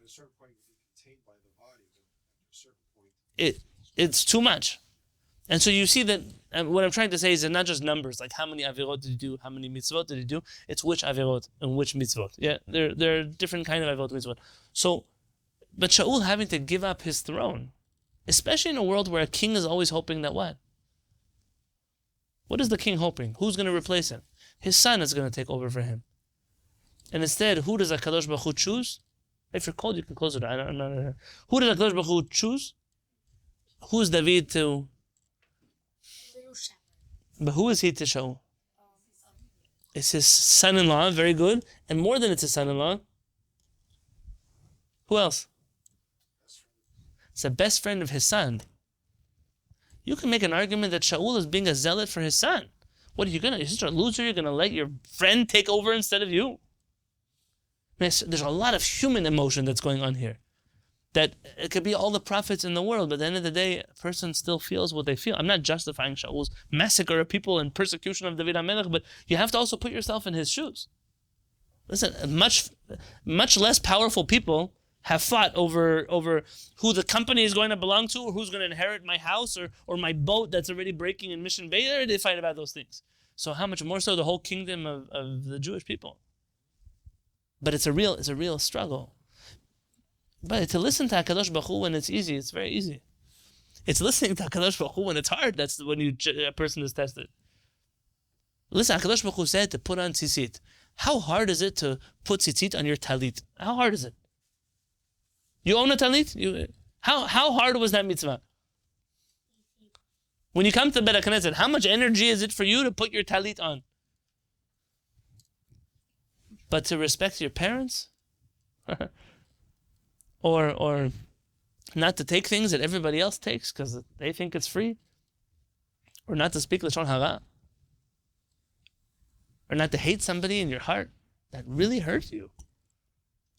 At a certain point, you can be contained by the body, but at a certain point, it's too much. And so you see that, what I'm trying to say is that not just numbers, like how many avirot did you do, how many mitzvot did you do, it's which avirot and which mitzvot. Yeah, there are different kind of avirot mitzvot. So, but Shaul having to give up his throne, especially in a world where a king is always hoping that what? What is the king hoping? Who's going to replace him? His son is going to take over for him. And instead, who does HaKadosh Baruch Hu choose? If you're cold, you can close it. Who does HaKadosh Baruch Hu choose? Who's David to? But who is he to Shaul? It's his son-in-law, very good. And more than it's his son-in-law, who else? It's the best friend of his son. You can make an argument that Shaul is being a zealot for his son. What are you gonna? You're such a loser. You're gonna let your friend take over instead of you. There's a lot of human emotion that's going on here. That it could be all the prophets in the world, but at the end of the day, a person still feels what they feel. I'm not justifying Shaul's massacre of people and persecution of David HaMelech, but you have to also put yourself in his shoes. Listen, much less powerful people have fought over who the company is going to belong to, or who's going to inherit my house, or my boat that's already breaking in Mission Bay. They fight about those things. So how much more so the whole kingdom of the Jewish people? But it's a real struggle. But to listen to HaKadosh Baruch Hu when it's easy, it's very easy. It's listening to HaKadosh Baruch Hu when it's hard, that's when a person is tested. Listen, HaKadosh Baruch Hu said to put on tzitzit. How hard is it to put tzitzit on your talit? How hard is it? You own a talit? How hard was that mitzvah? When you come to Beit HaKnesset, how much energy is it for you to put your talit on? But to respect your parents? or not to take things that everybody else takes because they think it's free? Or not to speak Lashon Hara? Or not to hate somebody in your heart that really hurt you?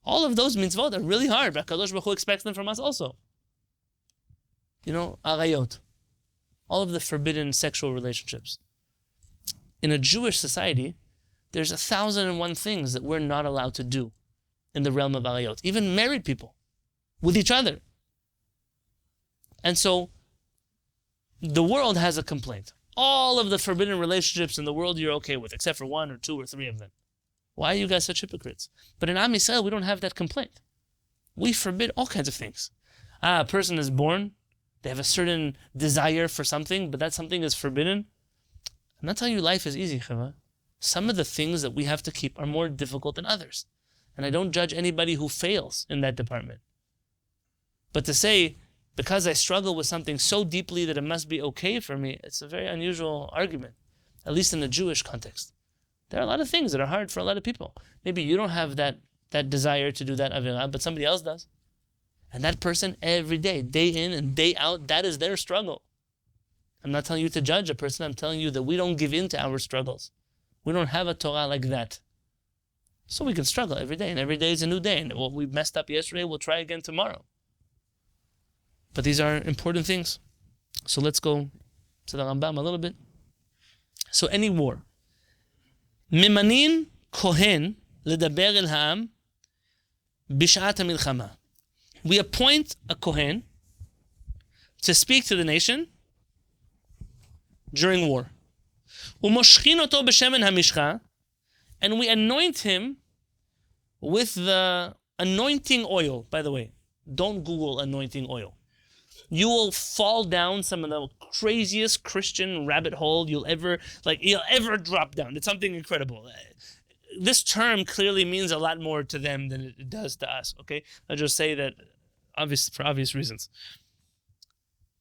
All of those mitzvot are really hard, but HaKadosh Baruch Hu expects them from us also. Arayot. All of the forbidden sexual relationships. In a Jewish society, there's 1,001 things that we're not allowed to do in the realm of arayot. Even married people, with each other. And so, the world has a complaint. All of the forbidden relationships in the world you're okay with, except for 1 or 2 or 3 of them. Why are you guys such hypocrites? But in Am Yisrael, we don't have that complaint. We forbid all kinds of things. A person is born, they have a certain desire for something, but that something is forbidden. I'm not telling you life is easy, Chava. Some of the things that we have to keep are more difficult than others. And I don't judge anybody who fails in that department. But to say, because I struggle with something so deeply that it must be okay for me, it's a very unusual argument, at least in the Jewish context. There are a lot of things that are hard for a lot of people. Maybe you don't have that desire to do that avirah, but somebody else does. And that person, every day in and day out, that is their struggle. I'm not telling you to judge a person. I'm telling you that we don't give in to our struggles. We don't have a Torah like that. So we can struggle every day, and every day is a new day. And what we messed up yesterday, we'll try again tomorrow. But these are important things. So let's go to the Rambam a little bit. So any war. Mimanin kohen ledaber el ha'am b'shat ha'milchama. We appoint a kohen to speak to the nation during war. Umoshchin oto b'shemen hamishcha, and we anoint him with the anointing oil. By the way, don't Google anointing oil. You will fall down some of the craziest Christian rabbit hole you'll ever drop down. It's something incredible. This term clearly means a lot more to them than it does to us. Okay, I'll just say that for obvious reasons.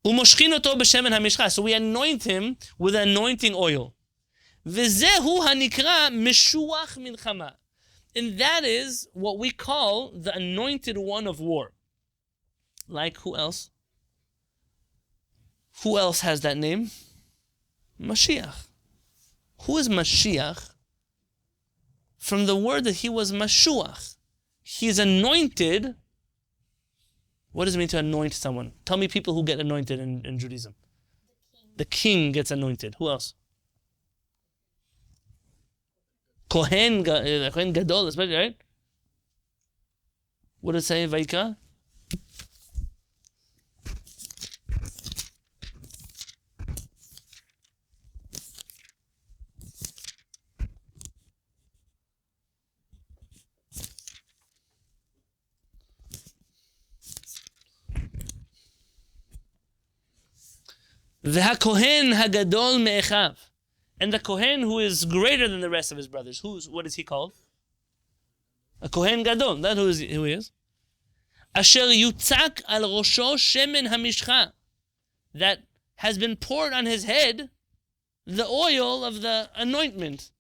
Umoshchin oto b'shemen hamishcha. So we anoint him with anointing oil. V'zehu hanikra meshuach milchama, and that is what we call the anointed one of war. Like who else? Who else has that name? Mashiach. Who is Mashiach? From the word that he was Mashuach. He's anointed. What does it mean to anoint someone? Tell me people who get anointed in Judaism. The king gets anointed. Who else? Kohen Gadol, especially, right? What does it say, Vaikra? V'hakohen hagadol me'echav. And the Kohen who is greater than the rest of his brothers. What is he called? A Kohen Gadol. That's who he is. Asher yutzak al rosho shemen hamishcha. That has been poured on his head the oil of the anointment.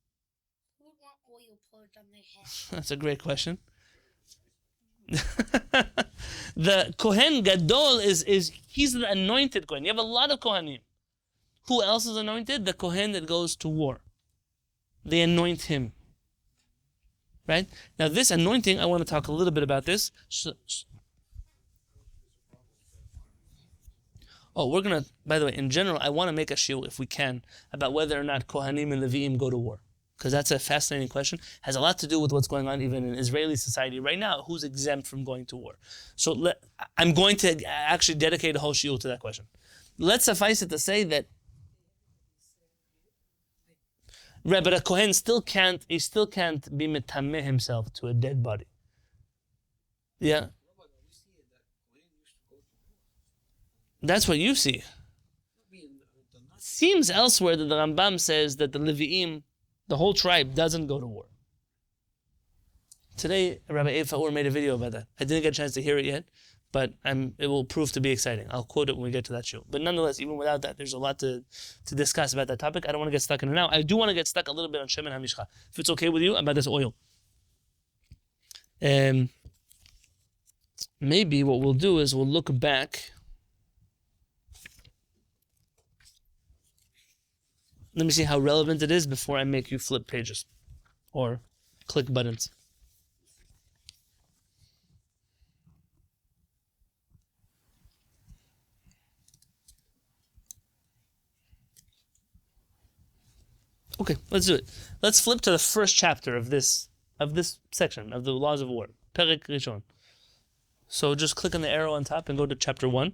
Who want oil poured on their head? That's a great question. The Kohen Gadol he's the anointed Kohen. You have a lot of Kohanim. Who else is anointed? The Kohen that goes to war. They anoint him. Right? Now this anointing, I want to talk a little bit about this. We're going to, by the way, in general, I want to make a shiur, if we can, about whether or not Kohanim and Leviim go to war. Because that's a fascinating question. Has a lot to do with what's going on even in Israeli society right now. Who's exempt from going to war? So I'm going to actually dedicate a whole shiur to that question. Let's suffice it to say that but a Kohen still can't be metameh himself to a dead body. Yeah. That's what you see. Seems elsewhere that the Rambam says that the Levi'im, the whole tribe, doesn't go to war. Today, Rabbi Efaur made a video about that. I didn't get a chance to hear it yet, but it will prove to be exciting. I'll quote it when we get to that show. But nonetheless, even without that, there's a lot to discuss about that topic. I don't want to get stuck in it now. I do want to get stuck a little bit on Shemen HaMishcha. If it's okay with you, about this oil. Maybe what we'll do is we'll look back. Let me see how relevant it is before I make you flip pages or click buttons. Okay, let's do it. Let's flip to the first chapter of this section of the laws of war. Perek Rishon. So just click on the arrow on top and go to chapter 1.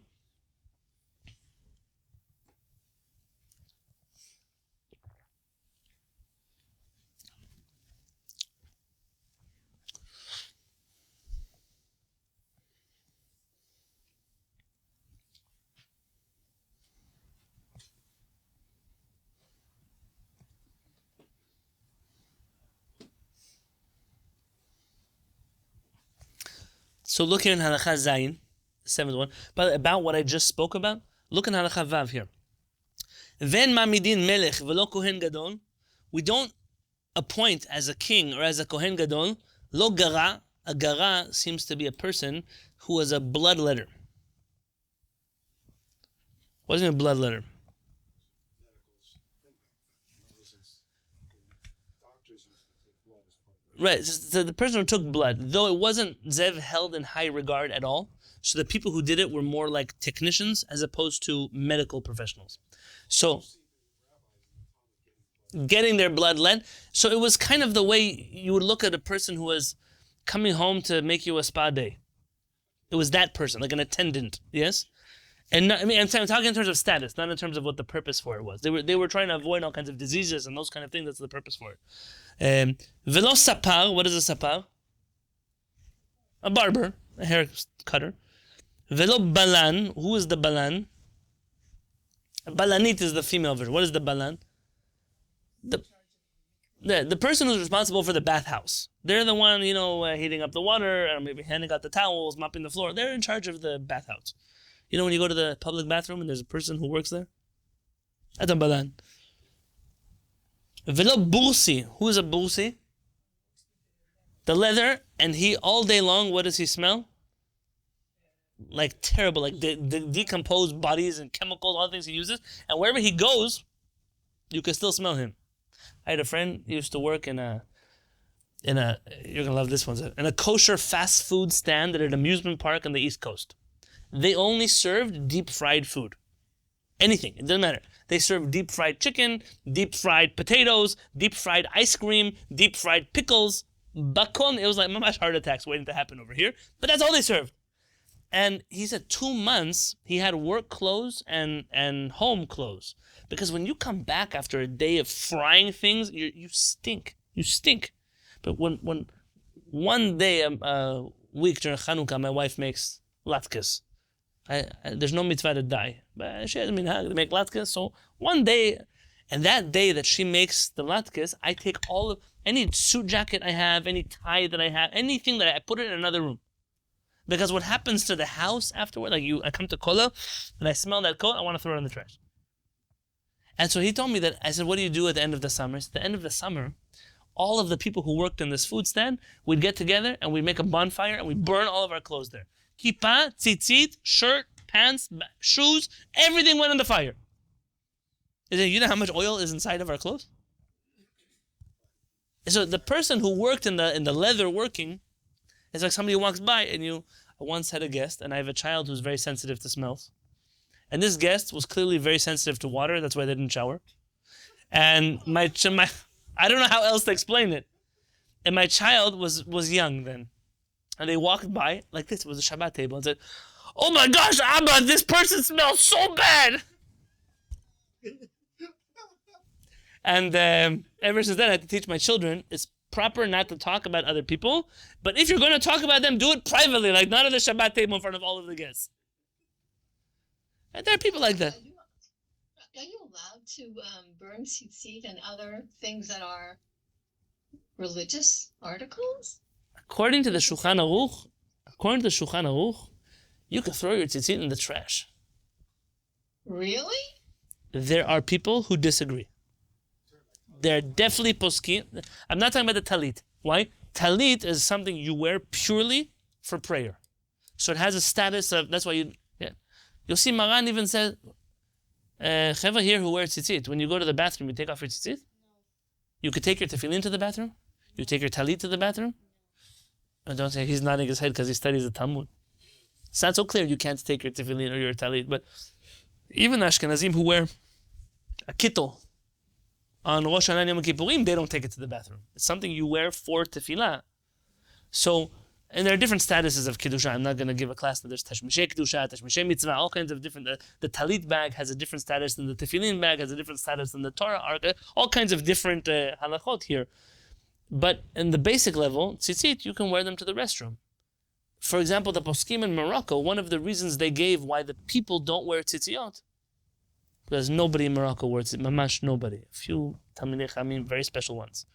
So look here in Halakha Zayin, the 7th one, but about what I just spoke about, look in Halakha Vav here. Ven mamidin melech velo kohen gadol, we don't appoint as a king or as a kohen gadol, lo gara, a gara seems to be a person who was a bloodletter. What does it mean bloodletter? Right, so the person who took blood, though it wasn't Zev held in high regard at all, so the people who did it were more like technicians as opposed to medical professionals. So, getting their blood led, so it was kind of the way you would look at a person who was coming home to make you a spa day. It was that person, like an attendant, yes? And not, I mean, I'm talking in terms of status, not in terms of what the purpose for it was. They were trying to avoid all kinds of diseases and those kind of things. That's the purpose for it. Velo sapar, what is a sapar? A barber, a hair cutter. Velo balan, who is the balan? Balanit is the female version. What is the balan? The person who's responsible for the bathhouse. They're the one, heating up the water, or maybe handing out the towels, mopping the floor. They're in charge of the bathhouse. You know when you go to the public bathroom and there's a person who works there? That's a balan. Velo bursi. Who is a bursi? The leather, and he all day long, what does he smell? Like terrible, like the decomposed bodies and chemicals, all the things he uses. And wherever he goes, you can still smell him. I had a friend who used to work in a you're gonna love this one, in a kosher fast food stand at an amusement park on the East Coast. They only served deep fried food. Anything, it doesn't matter. They served deep fried chicken, deep fried potatoes, deep fried ice cream, deep fried pickles. Bakon, it was like mamash heart attacks waiting to happen over here. But that's all they served. And he said 2 months he had work clothes and home clothes. Because when you come back after a day of frying things, you stink. You stink. But when one day a week during Chanukah, my wife makes latkes. There's no mitzvah to die, but she has minhag to make latkes. So one day, and that day that she makes the latkes, I take all of any suit jacket I have, any tie that I have, anything that I put it in another room, because what happens to the house afterward? Like I come to Kola and I smell that coat, I want to throw it in the trash. And so he told me that. I said, "What do you do at the end of the summer?" At the end of the summer, all of the people who worked in this food stand, we'd get together and we'd make a bonfire and we'd burn all of our clothes there. Kippah, tzitzit, shirt, pants, shoes, everything went in the fire. You know how much oil is inside of our clothes? So the person who worked in the leather working is like somebody who walks by and I once had a guest, and I have a child who's very sensitive to smells. And this guest was clearly very sensitive to water, that's why they didn't shower. And my I don't know how else to explain it. And my child was young then. And they walked by, like this, it was a Shabbat table, and said, "Oh my gosh, Abba, this person smells so bad!" And ever since then, I had to teach my children, it's proper not to talk about other people, but if you're going to talk about them, do it privately, like not at the Shabbat table in front of all of the guests. And there are people like that. Are you allowed to burn tzitzit and other things that are religious articles? According to the Shulchan Aruch, you can throw your tzitzit in the trash. Really? There are people who disagree. They're definitely poskim. I'm not talking about the talit. Why? Talit is something you wear purely for prayer. So it has a status of, that's why you'll see Maran even says, Cheva here who wear tzitzit, when you go to the bathroom, you take off your tzitzit? You could take your tefillin to the bathroom? You take your talit to the bathroom? And don't say he's nodding his head because he studies the Talmud. It's not so clear you can't take your tefillin or your talit, but even Ashkenazim who wear a kittel, on Rosh Hashanah and Yom Kippurim, they don't take it to the bathroom. It's something you wear for tefillah. So, and there are different statuses of Kedusha. I'm not going to give a class, but there's Tashmishei Kedusha, Tashmishei Mitzvah, all kinds of different, the Talit bag has a different status than the Tefillin bag has a different status than the Torah ark, all kinds of different halachot here. But in the basic level, tzitzit, you can wear them to the restroom. For example, the poskim in Morocco, one of the reasons they gave why the people don't wear tzitzit, because nobody in Morocco wears it, mamash nobody. A few Talmidei Chachamim, very special ones.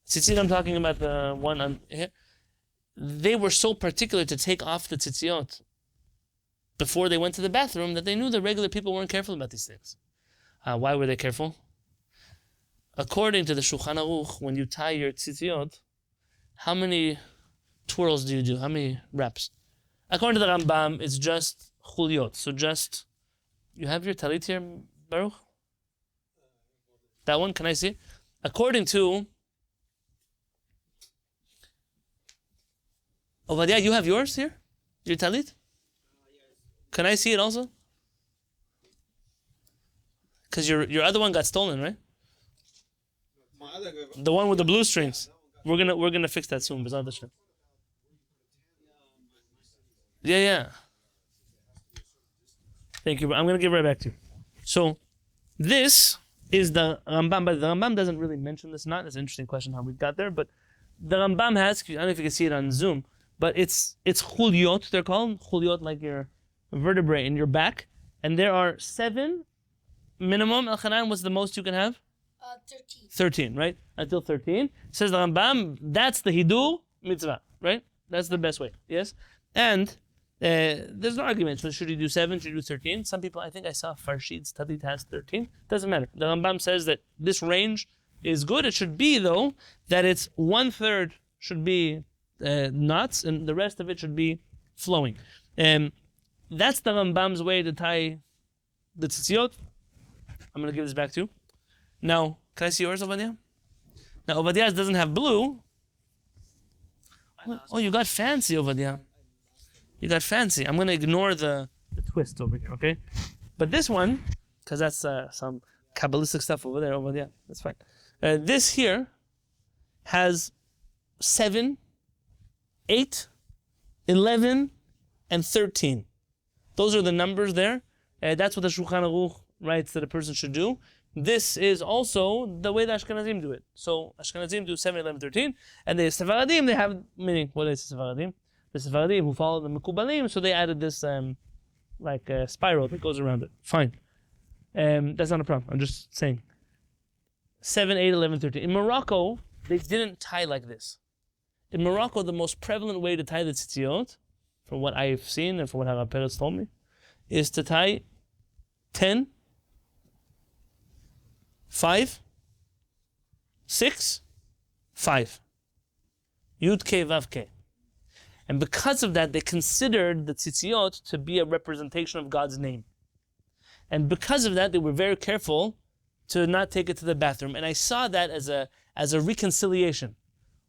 Tzitzit, I'm talking about the one on here. They were so particular to take off the tzitzit before they went to the bathroom that they knew the regular people weren't careful about these things. Why were they careful? According to the Shulchan Aruch, when you tie your tzitzit, how many twirls do you do? How many wraps? According to the Rambam, it's just chuliot. So just, you have your talit here, Baruch? That one, can I see? According to Ovadia, you have yours here? Your talit? Can I see it also? Because your other one got stolen, right? The one with the blue strings. We're gonna fix that soon. Yeah. Thank you. I'm gonna give it right back to you. So this is the Rambam, but the Rambam doesn't really mention this. Not it's an interesting question how we got there, but the Rambam has. I don't know if you can see it on Zoom. But it's chuliot, they're called. Chuliot, like your vertebrae in your back. And there are 7 minimum. Elchanan, what's the most you can have? 13. 13, right? Until 13. Says the Rambam, that's the Hidur mitzvah, right? That's the best way, yes? And there's no argument. So should you do 7? Should you do 13? Some people, I think I saw Farshid's Tadit has 13. Doesn't matter. The Rambam says that this range is good. It should be, though, that it's 1/3 should be knots, and the rest of it should be flowing. That's the Rambam's way to tie the tzitzit. I'm going to give this back to you. Now, can I see yours, Obadiah? Now, Obadiah's doesn't have blue. Oh, you got fancy, Obadiah. You got fancy. I'm going to ignore the twist over here, okay? But this one, because that's some Kabbalistic stuff over there, Obadiah. That's fine. This here has 7, 8, 11, and 13. Those are the numbers there. That's what the Shulchan Aruch writes that a person should do. This is also the way the Ashkenazim do it. So Ashkenazim do 7, 11, 13. And the Sephardim, they have, meaning, what is Sephardim? The Sephardim who follow the Mekubalim, so they added this spiral that goes around it. Fine. That's not a problem. I'm just saying. 7, 8, 11, 13. In Morocco, they didn't tie like this. In Morocco, the most prevalent way to tie the tzitzit, from what I've seen and from what Harav Peretz told me, is to tie 10, 5, 6, 5. Yud K Vav K. And because of that, they considered the tzitzit to be a representation of God's name. And because of that, they were very careful to not take it to the bathroom. And I saw that as a reconciliation.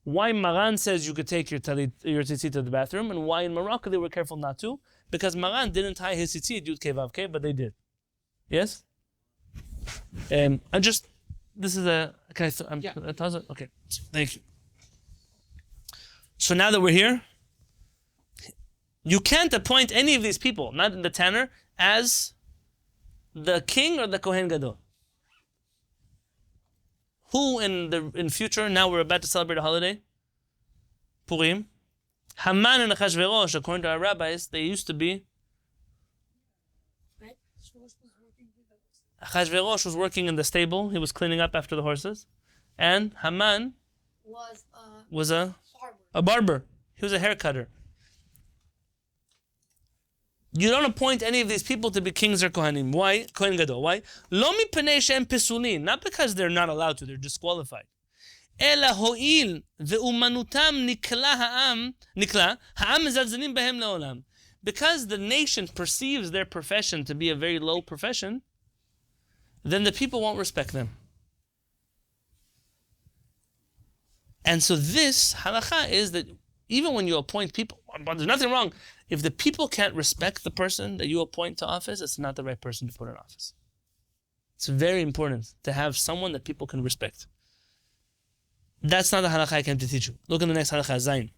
Why Maran says you could take your tzitzit to the bathroom, and why in Morocco they were careful not to, because Maran didn't tie his tzitzit Yud Kei Vav Kei, but they did. Yes? This is a, okay, thank you. So now that we're here, you can't appoint any of these people, not the tanner, as the king or the Kohen Gadol. Who in future, now we're about to celebrate a holiday, Purim, Haman and Achashverosh, according to our rabbis, they used to be, Achashverosh was working in the stable, he was cleaning up after the horses, and Haman was a barber. He was a hair cutter. You don't appoint any of these people to be kings or kohanim. Why? Kohen Gadol. Why? Lo mipnei she'em pesulin. Not because they're not allowed to, they're disqualified. Ela ho'il ve'umanutam nikla ha'am mezalzelim behem le'olam. Because the nation perceives their profession to be a very low profession, then the people won't respect them. And so this halakha is that even when you appoint people, but there's nothing wrong. If the people can't respect the person that you appoint to office, it's not the right person to put in office. It's very important to have someone that people can respect. That's not the halakha I came to teach you. Look in the next halakha, Zayin.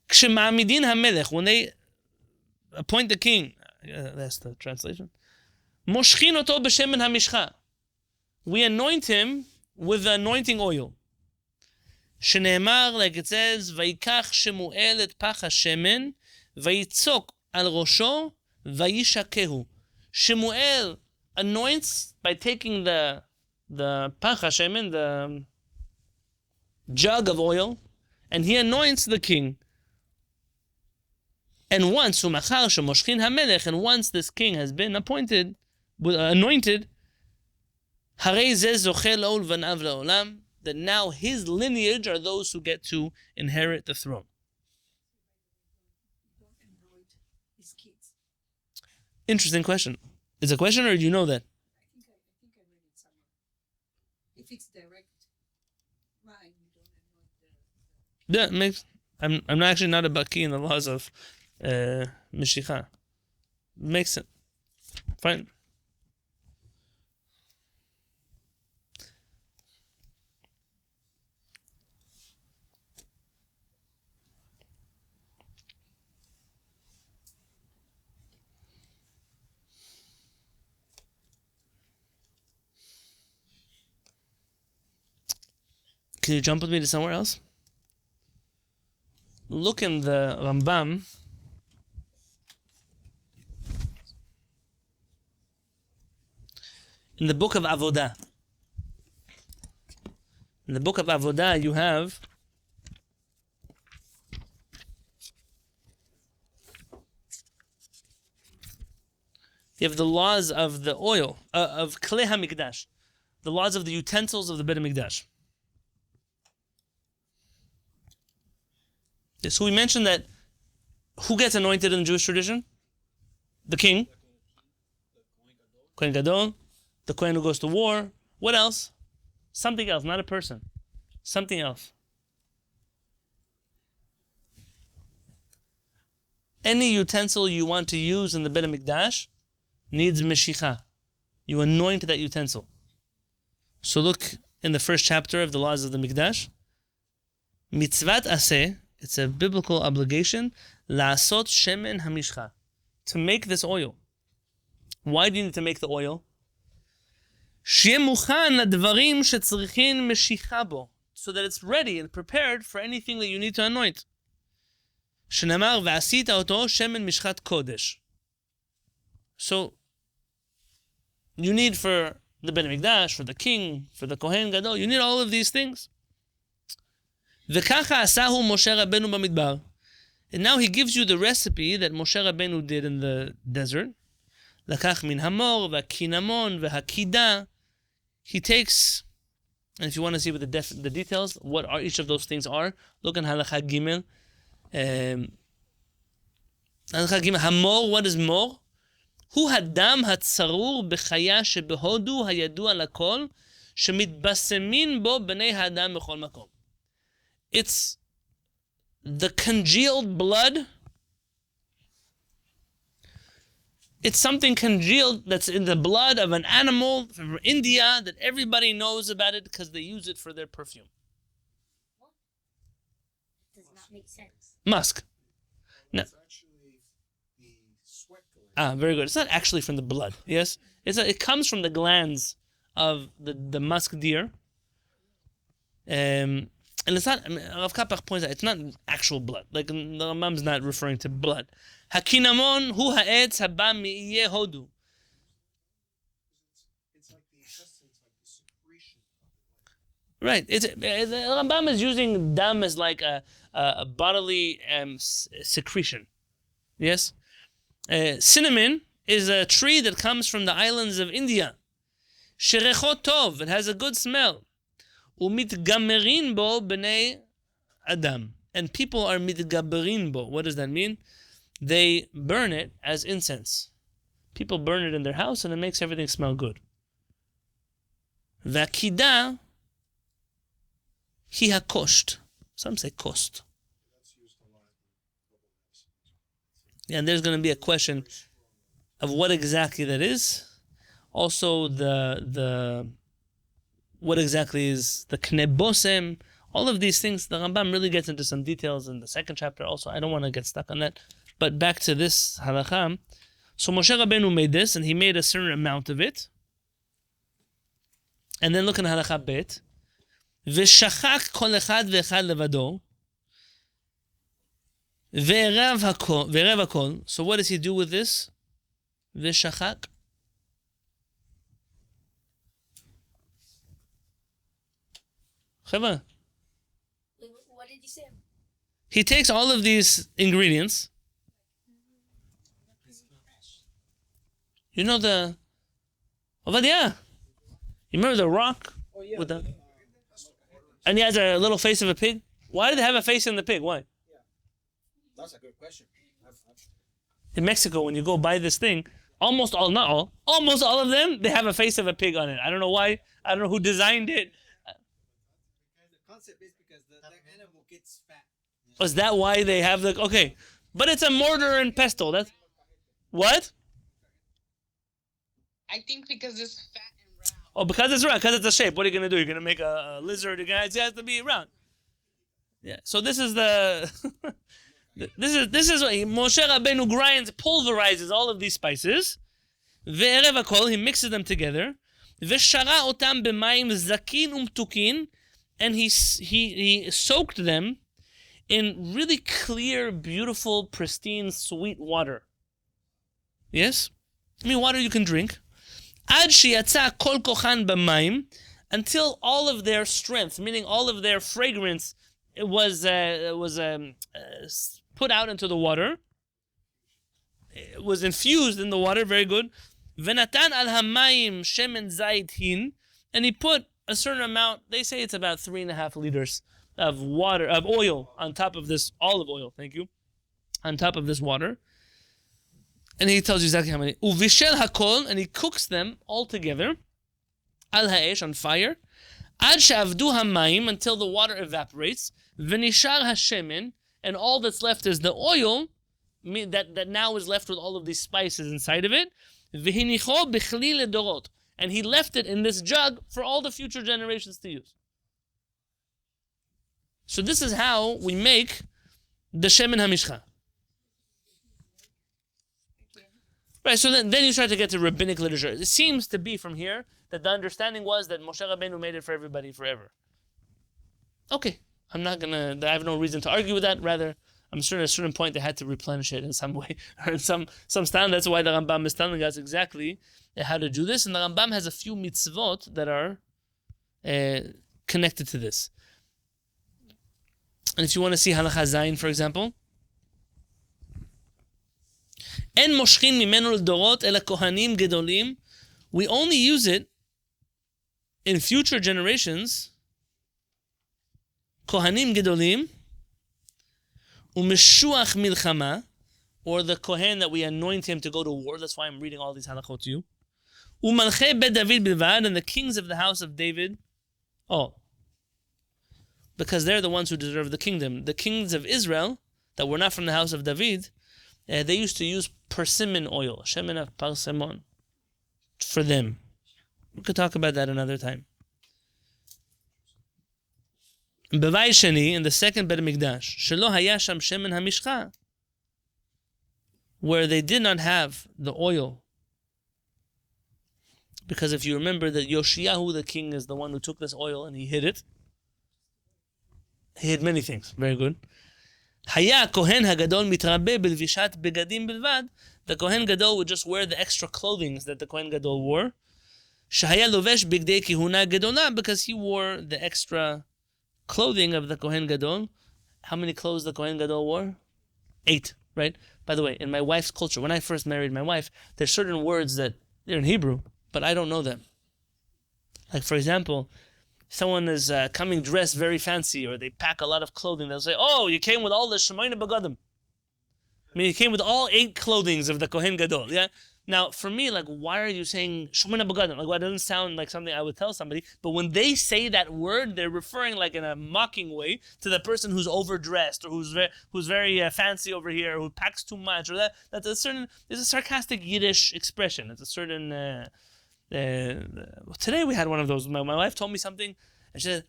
Kshema'amidin hamelech, when they appoint the king, that's the translation. Moshchin oto b'shemen hamishcha. We anoint him with the anointing oil. Shneemar, like it says, Vayikach Shemuel et pach hashemen, vayitzok al rosho, vayishakehu. Shemuel anoints by taking the pach hashemen, the jug of oil, and he anoints the king. And once umachar shemoshchin hamelech, and once this king has been anointed, harei zeh zocheh la'ol vanav la'olam, that now his lineage are those who get to inherit the throne. Interesting question. Is it a question, or do you know that? I think I read it somewhere. If it's direct line, you don't anoint the. Yeah, makes. I'm actually not a baki in the laws of Mishicha. Makes sense. Fine. Can you jump with me to somewhere else? Look in the Rambam. In the book of Avodah. In the book of Avodah, you have the laws of the oil, of Klei HaMikdash, the laws of the utensils of the Beit HaMikdash. So we mentioned that who gets anointed in the Jewish tradition? The king. Kohen Gadol. The Kohen who goes to war. What else? Something else, not a person. Something else. Any utensil you want to use in the Beit HaMikdash needs Meshicha. You anoint that utensil. So look in the first chapter of the laws of the Mikdash. Mitzvat aseh, it's a biblical obligation, la'asot shemen hamishcha, to make this oil. Why do you need to make the oil? Shi'eh muchan ladvarim shetzrichin meshicha bo, so that it's ready and prepared for anything that you need to anoint. Shenamar v'asita oto shemen mishchat kodesh. So you need for the Beit HaMikdash, for the king, for the Kohen Gadol, you need all of these things. V'kacha asahu Moshe Rabbenu b'midbar. And now he gives you the recipe that Moshe Rabbenu did in the desert. Lakach min hamor v'kinamon v'hakida. He takes, and if you want to see what the details, what are each of those things are, look in Halakha Gimel. Halakha Gimel, hamor, what is mor? Hu hadam hatzarur b'chaya shebehodu hayadua lakol shemitbasemin bo b'nei hadam b'chol makom. It's the congealed blood. It's something congealed that's in the blood of an animal from India that everybody knows about it because they use it for their perfume. Does not make sense. Musk. No. It's actually the sweat gland. Very good. It's not actually from the blood. Yes, it comes from the glands of the musk deer. And it's not, Rav Kapach points out, it's not actual blood. Like, the Rambam's not referring to blood. Hakinamon hu ha'etz haba mi'iyeh hodu. It's like the essence, like the secretion of the Right. The Rambam is using dam as like a bodily secretion. Yes? Cinnamon is a tree that comes from the islands of India. Sherecho tov, it has a good smell. Umitgamerin bo b'nei adam. And people are mitgaberin bo. What does that mean? They burn it as incense. People burn it in their house and it makes everything smell good. V'akida hi hakosht. Some say kost. That's used a lot in global medicine. And there's going to be a question of what exactly that is. Also the what exactly is the knebosem, all of these things. The Rambam really gets into some details in the second chapter also. I don't want to get stuck on that. But back to this halakha. So Moshe Rabbenu made this, and he made a certain amount of it. And then look in halakha bet. V'shachak kol echad ve'echad levado. Ve'erav hakol. So what does he do with this? V'shachak. Chava. What did you say? He takes all of these ingredients. You know the Ovadia. You remember the rock with the, and he has a little face of a pig. Why do they have a face in the pig? Why? That's a good question. In Mexico, when you go buy this thing, almost all of them, they have a face of a pig on it. I don't know why. I don't know who designed it. The concept is because the animal gets fat. Was that why they have the okay? But it's a mortar and pestle. That's what? I think because it's fat and round. Oh, because it's round, because it's a shape. What are you gonna do? You're gonna make a lizard. It has to be round. Yeah. So this is the this is what Moshe Rabbeinu grinds, pulverizes all of these spices. Ve'erev hakol, he mixes them together. Ve'shara otam b'mayim zakin umtukin, and he soaked them in really clear, beautiful, pristine, sweet water. Yes, I mean water you can drink. Ad sheyatza kol kochan b'mayim, until all of their strength, meaning all of their fragrance, it was put out into the water. It was infused in the water. Very good. V'natan al hamayim shemen zayit hin, and he put a certain amount. They say it's about 3.5 liters of water, of oil, on top of this olive oil. Thank you. On top of this water. And he tells you exactly how many. Uvishel hakol, and he cooks them all together. Al ha'esh, on fire. Ad she'avdu hamayim, until the water evaporates. V'nishar hashemen, and all that's left is the oil that now is left with all of these spices inside of it. V'hinicho b'chli ledorot, and he left it in this jug for all the future generations to use. So this is how we make the shemen hamishcha. Right, so then you start to get to rabbinic literature. It seems to be from here that the understanding was that Moshe Rabbeinu made it for everybody forever. Okay, I have no reason to argue with that. Rather, I'm sure at a certain point they had to replenish it in some way, or in some stand. That's why the Rambam is telling us exactly how to do this. And the Rambam has a few mitzvot that are connected to this. And if you want to see Halacha Zayin, for example, En moshchin mimenu l'dorot ela kohanim gedolim. We only use it in future generations. Kohanim gedolim u'meshuach milchama, or the kohen that we anoint him to go to war. That's why I'm reading all these halachot to you. U'malchei bet David bilvad, and the kings of the house of David. Oh, because they're the ones who deserve the kingdom. The kings of Israel that were not from the house of David, they used to use persimmon oil, shemen of parsimon, for them. We could talk about that another time. Bevay Sheni, in the second Bet Mikdash, shelo haya sham shemen hamishcha, where they did not have the oil. Because if you remember that Yoshiyahu, the king, is the one who took this oil and he hid it. He hid many things. Very good. Haya kohen hagadol mitrabe bilvishat begadim bilvad. The kohen gadol would just wear the extra clothing that the kohen gadol wore. Shahaya lovesh bigdei kihuna gedola, because he wore the extra clothing of the kohen gadol. How many clothes the kohen gadol wore? 8, right? By the way, in my wife's culture, when I first married my wife, there's certain words that they're in Hebrew, but I don't know them. Like, for example, someone is coming dressed very fancy, or they pack a lot of clothing, they'll say, oh, you came with all the Shemayim Bagadim. I mean, you came with all 8 clothings of the Kohen Gadol, yeah? Now, for me, like, why are you saying Shemayim Bagadim? Like, well, it doesn't sound like something I would tell somebody, but when they say that word, they're referring, like, in a mocking way to the person who's overdressed, or who's very fancy over here, who packs too much, or that's a certain, it's a sarcastic Yiddish expression. It's a certain, Today we had one of those. My wife told me something, and she said,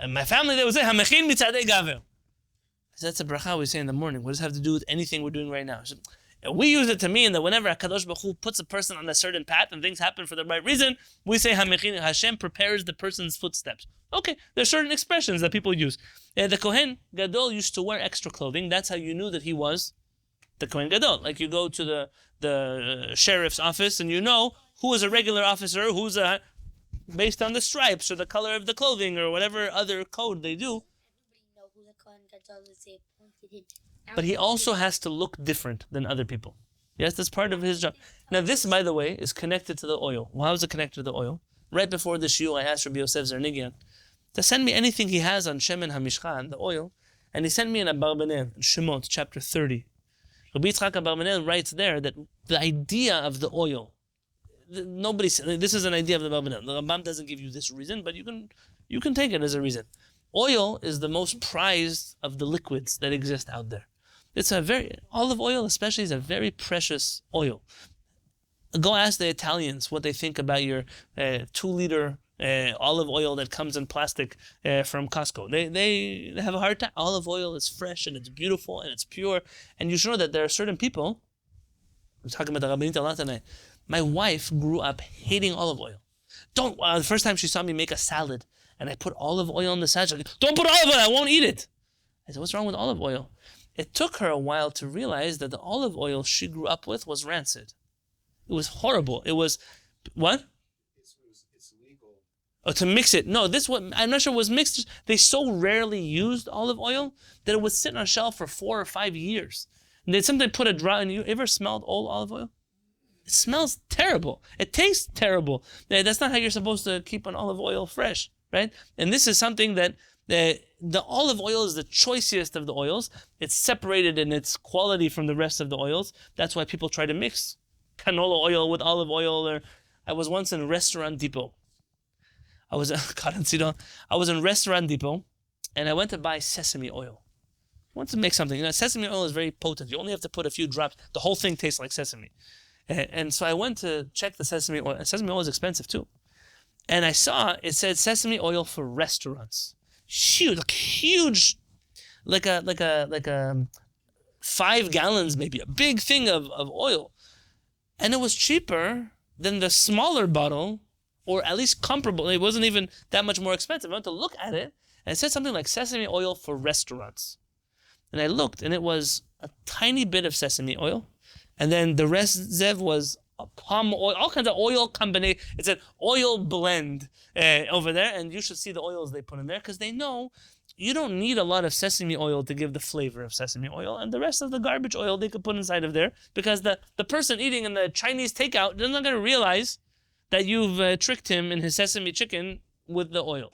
my family, they would say, "Hamechin mitzadei gaver." I said, that's a bracha we say in the morning. What does it have to do with anything we're doing right now? She said, we use it to mean that whenever HaKadosh Baruch Hu puts a person on a certain path and things happen for the right reason, we say, Hamechin, Hashem prepares the person's footsteps. Okay, there's certain expressions that people use. The Kohen Gadol used to wear extra clothing. That's how you knew that he was the Kohen Gadol. Like you go to the sheriff's office and you know who is a regular officer, who's based on the stripes or the color of the clothing or whatever other code they do. Everybody know who the Kohen Gadol is. They appointed him. But he also has to look different than other people. Yes, that's part of his job. Now this, by the way, is connected to the oil. Well, how is it connected to the oil? Right before the shiur, I asked Rabbi Yosef Zernigian to send me anything he has on Shemen HaMishchan, the oil, and he sent me in Abarbanel, in Shemot, chapter 30. Rabbi Yitzchak Abarbanel writes there that the idea of the oil, this is an idea of the Abarbanel. The Rambam doesn't give you this reason, but you can take it as a reason. Oil is the most prized of the liquids that exist out there. Olive oil especially is a very precious oil. Go ask the Italians what they think about your 2-liter olive oil that comes in plastic from Costco. They have a hard time. Olive oil is fresh and it's beautiful and it's pure. And you should know that there are certain people, I'm talking about the Rabbi Yonatan Halevy. My wife grew up hating olive oil. The first time she saw me make a salad and I put olive oil on the salad, she's like, don't put olive oil, I won't eat it. I said, what's wrong with olive oil? It took her a while to realize that the olive oil she grew up with was rancid. It was horrible. It was, what? It's legal. Oh, to mix it. No, I'm not sure it was mixed. They so rarely used olive oil that it would sit on a shelf for 4 or 5 years. And they'd sometimes put a drop, and you ever smelled old olive oil? It smells terrible. It tastes terrible. That's not how you're supposed to keep an olive oil fresh, right? And this is something that the olive oil is the choicest of the oils. It's separated in its quality from the rest of the oils. That's why people try to mix canola oil with olive oil. I was once in Restaurant Depot. I was in Restaurant Depot, and I went to buy sesame oil. I want to make something. Sesame oil is very potent. You only have to put a few drops. The whole thing tastes like sesame. And so I went to check the sesame oil. Sesame oil is expensive too. And I saw it said sesame oil for restaurants. Huge, like a 5 gallons maybe, a big thing of oil. And it was cheaper than the smaller bottle, or at least comparable. It wasn't even that much more expensive. I went to look at it, and it said something like sesame oil for restaurants. And I looked, and it was a tiny bit of sesame oil, and then the rest, Zev, was palm oil, all kinds of oil combination. It said oil blend over there, and you should see the oils they put in there, because they know you don't need a lot of sesame oil to give the flavor of sesame oil, and the rest of the garbage oil they could put inside of there, because the person eating in the Chinese takeout is not going to realize that you've tricked him in his sesame chicken with the oil.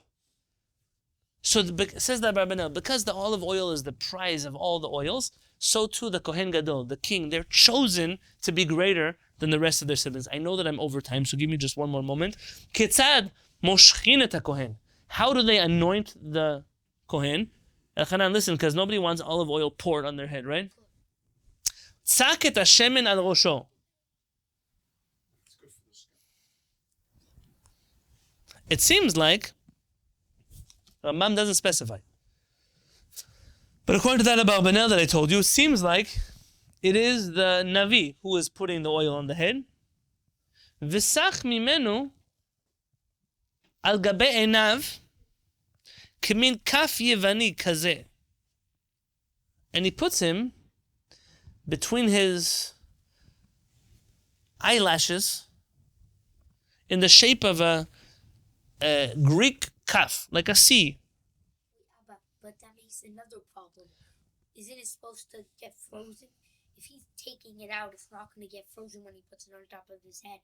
So says the Rabbenu, because the olive oil is the prize of all the oils, so too the Kohen Gadol, the king, they're chosen to be greater than the rest of their siblings. I know that I'm over time, so give me just one more moment. Ketzad moshchin et HaKohen. How do they anoint the Kohen? Elchanan, listen, because nobody wants olive oil poured on their head, right? Tzak et hashemen al rosho. It seems like Rambam doesn't specify. But according to that Abarbanel that I told you, it seems like it is the Navi who is putting the oil on the head. V'sach mimenu al gabe enav k'min kaf yevani kazeh. And he puts him between his eyelashes in the shape of a Greek kaf, like a C. But that makes another problem. Isn't it supposed to get frozen? If he's taking it out, it's not going to get frozen when he puts it on top of his head.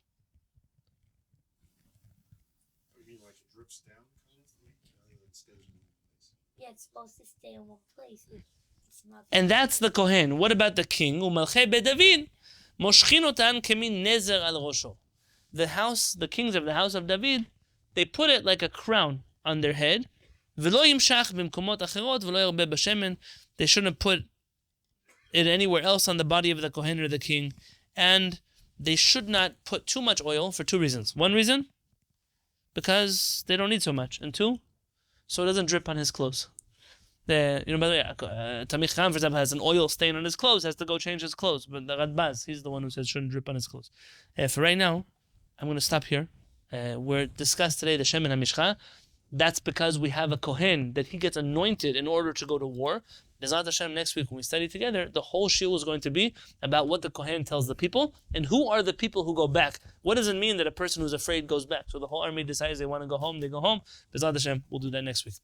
You mean like it drips down kind of thing? It stays in one place. Yeah, it's supposed to stay in one place. It's not. And that's the Kohen. What about the king? Umalchei beDavid moshchin otan kemin nezer al rosho. The kings of the house of David, they put it like a crown on their head. V'lo yimshach b'mkomot acherot v'lo yarbe b'shemen. They shouldn't put it anywhere else on the body of the Kohen or the king. And they should not put too much oil for two reasons. One reason, because they don't need so much. And two, so it doesn't drip on his clothes. By the way, Tamich Khan, for example, has an oil stain on his clothes, has to go change his clothes. But the Radbaz, he's the one who says shouldn't drip on his clothes. For right now, I'm going to stop here. We're discussed today the Shemen HaMishcha. That's because we have a Kohen that he gets anointed in order to go to war. Bezrat Hashem, next week when we study together, the whole shiur is going to be about what the Kohen tells the people and who are the people who go back. What does it mean that a person who's afraid goes back? So the whole army decides they want to go home, they go home. Bezrat Hashem, we'll do that next week.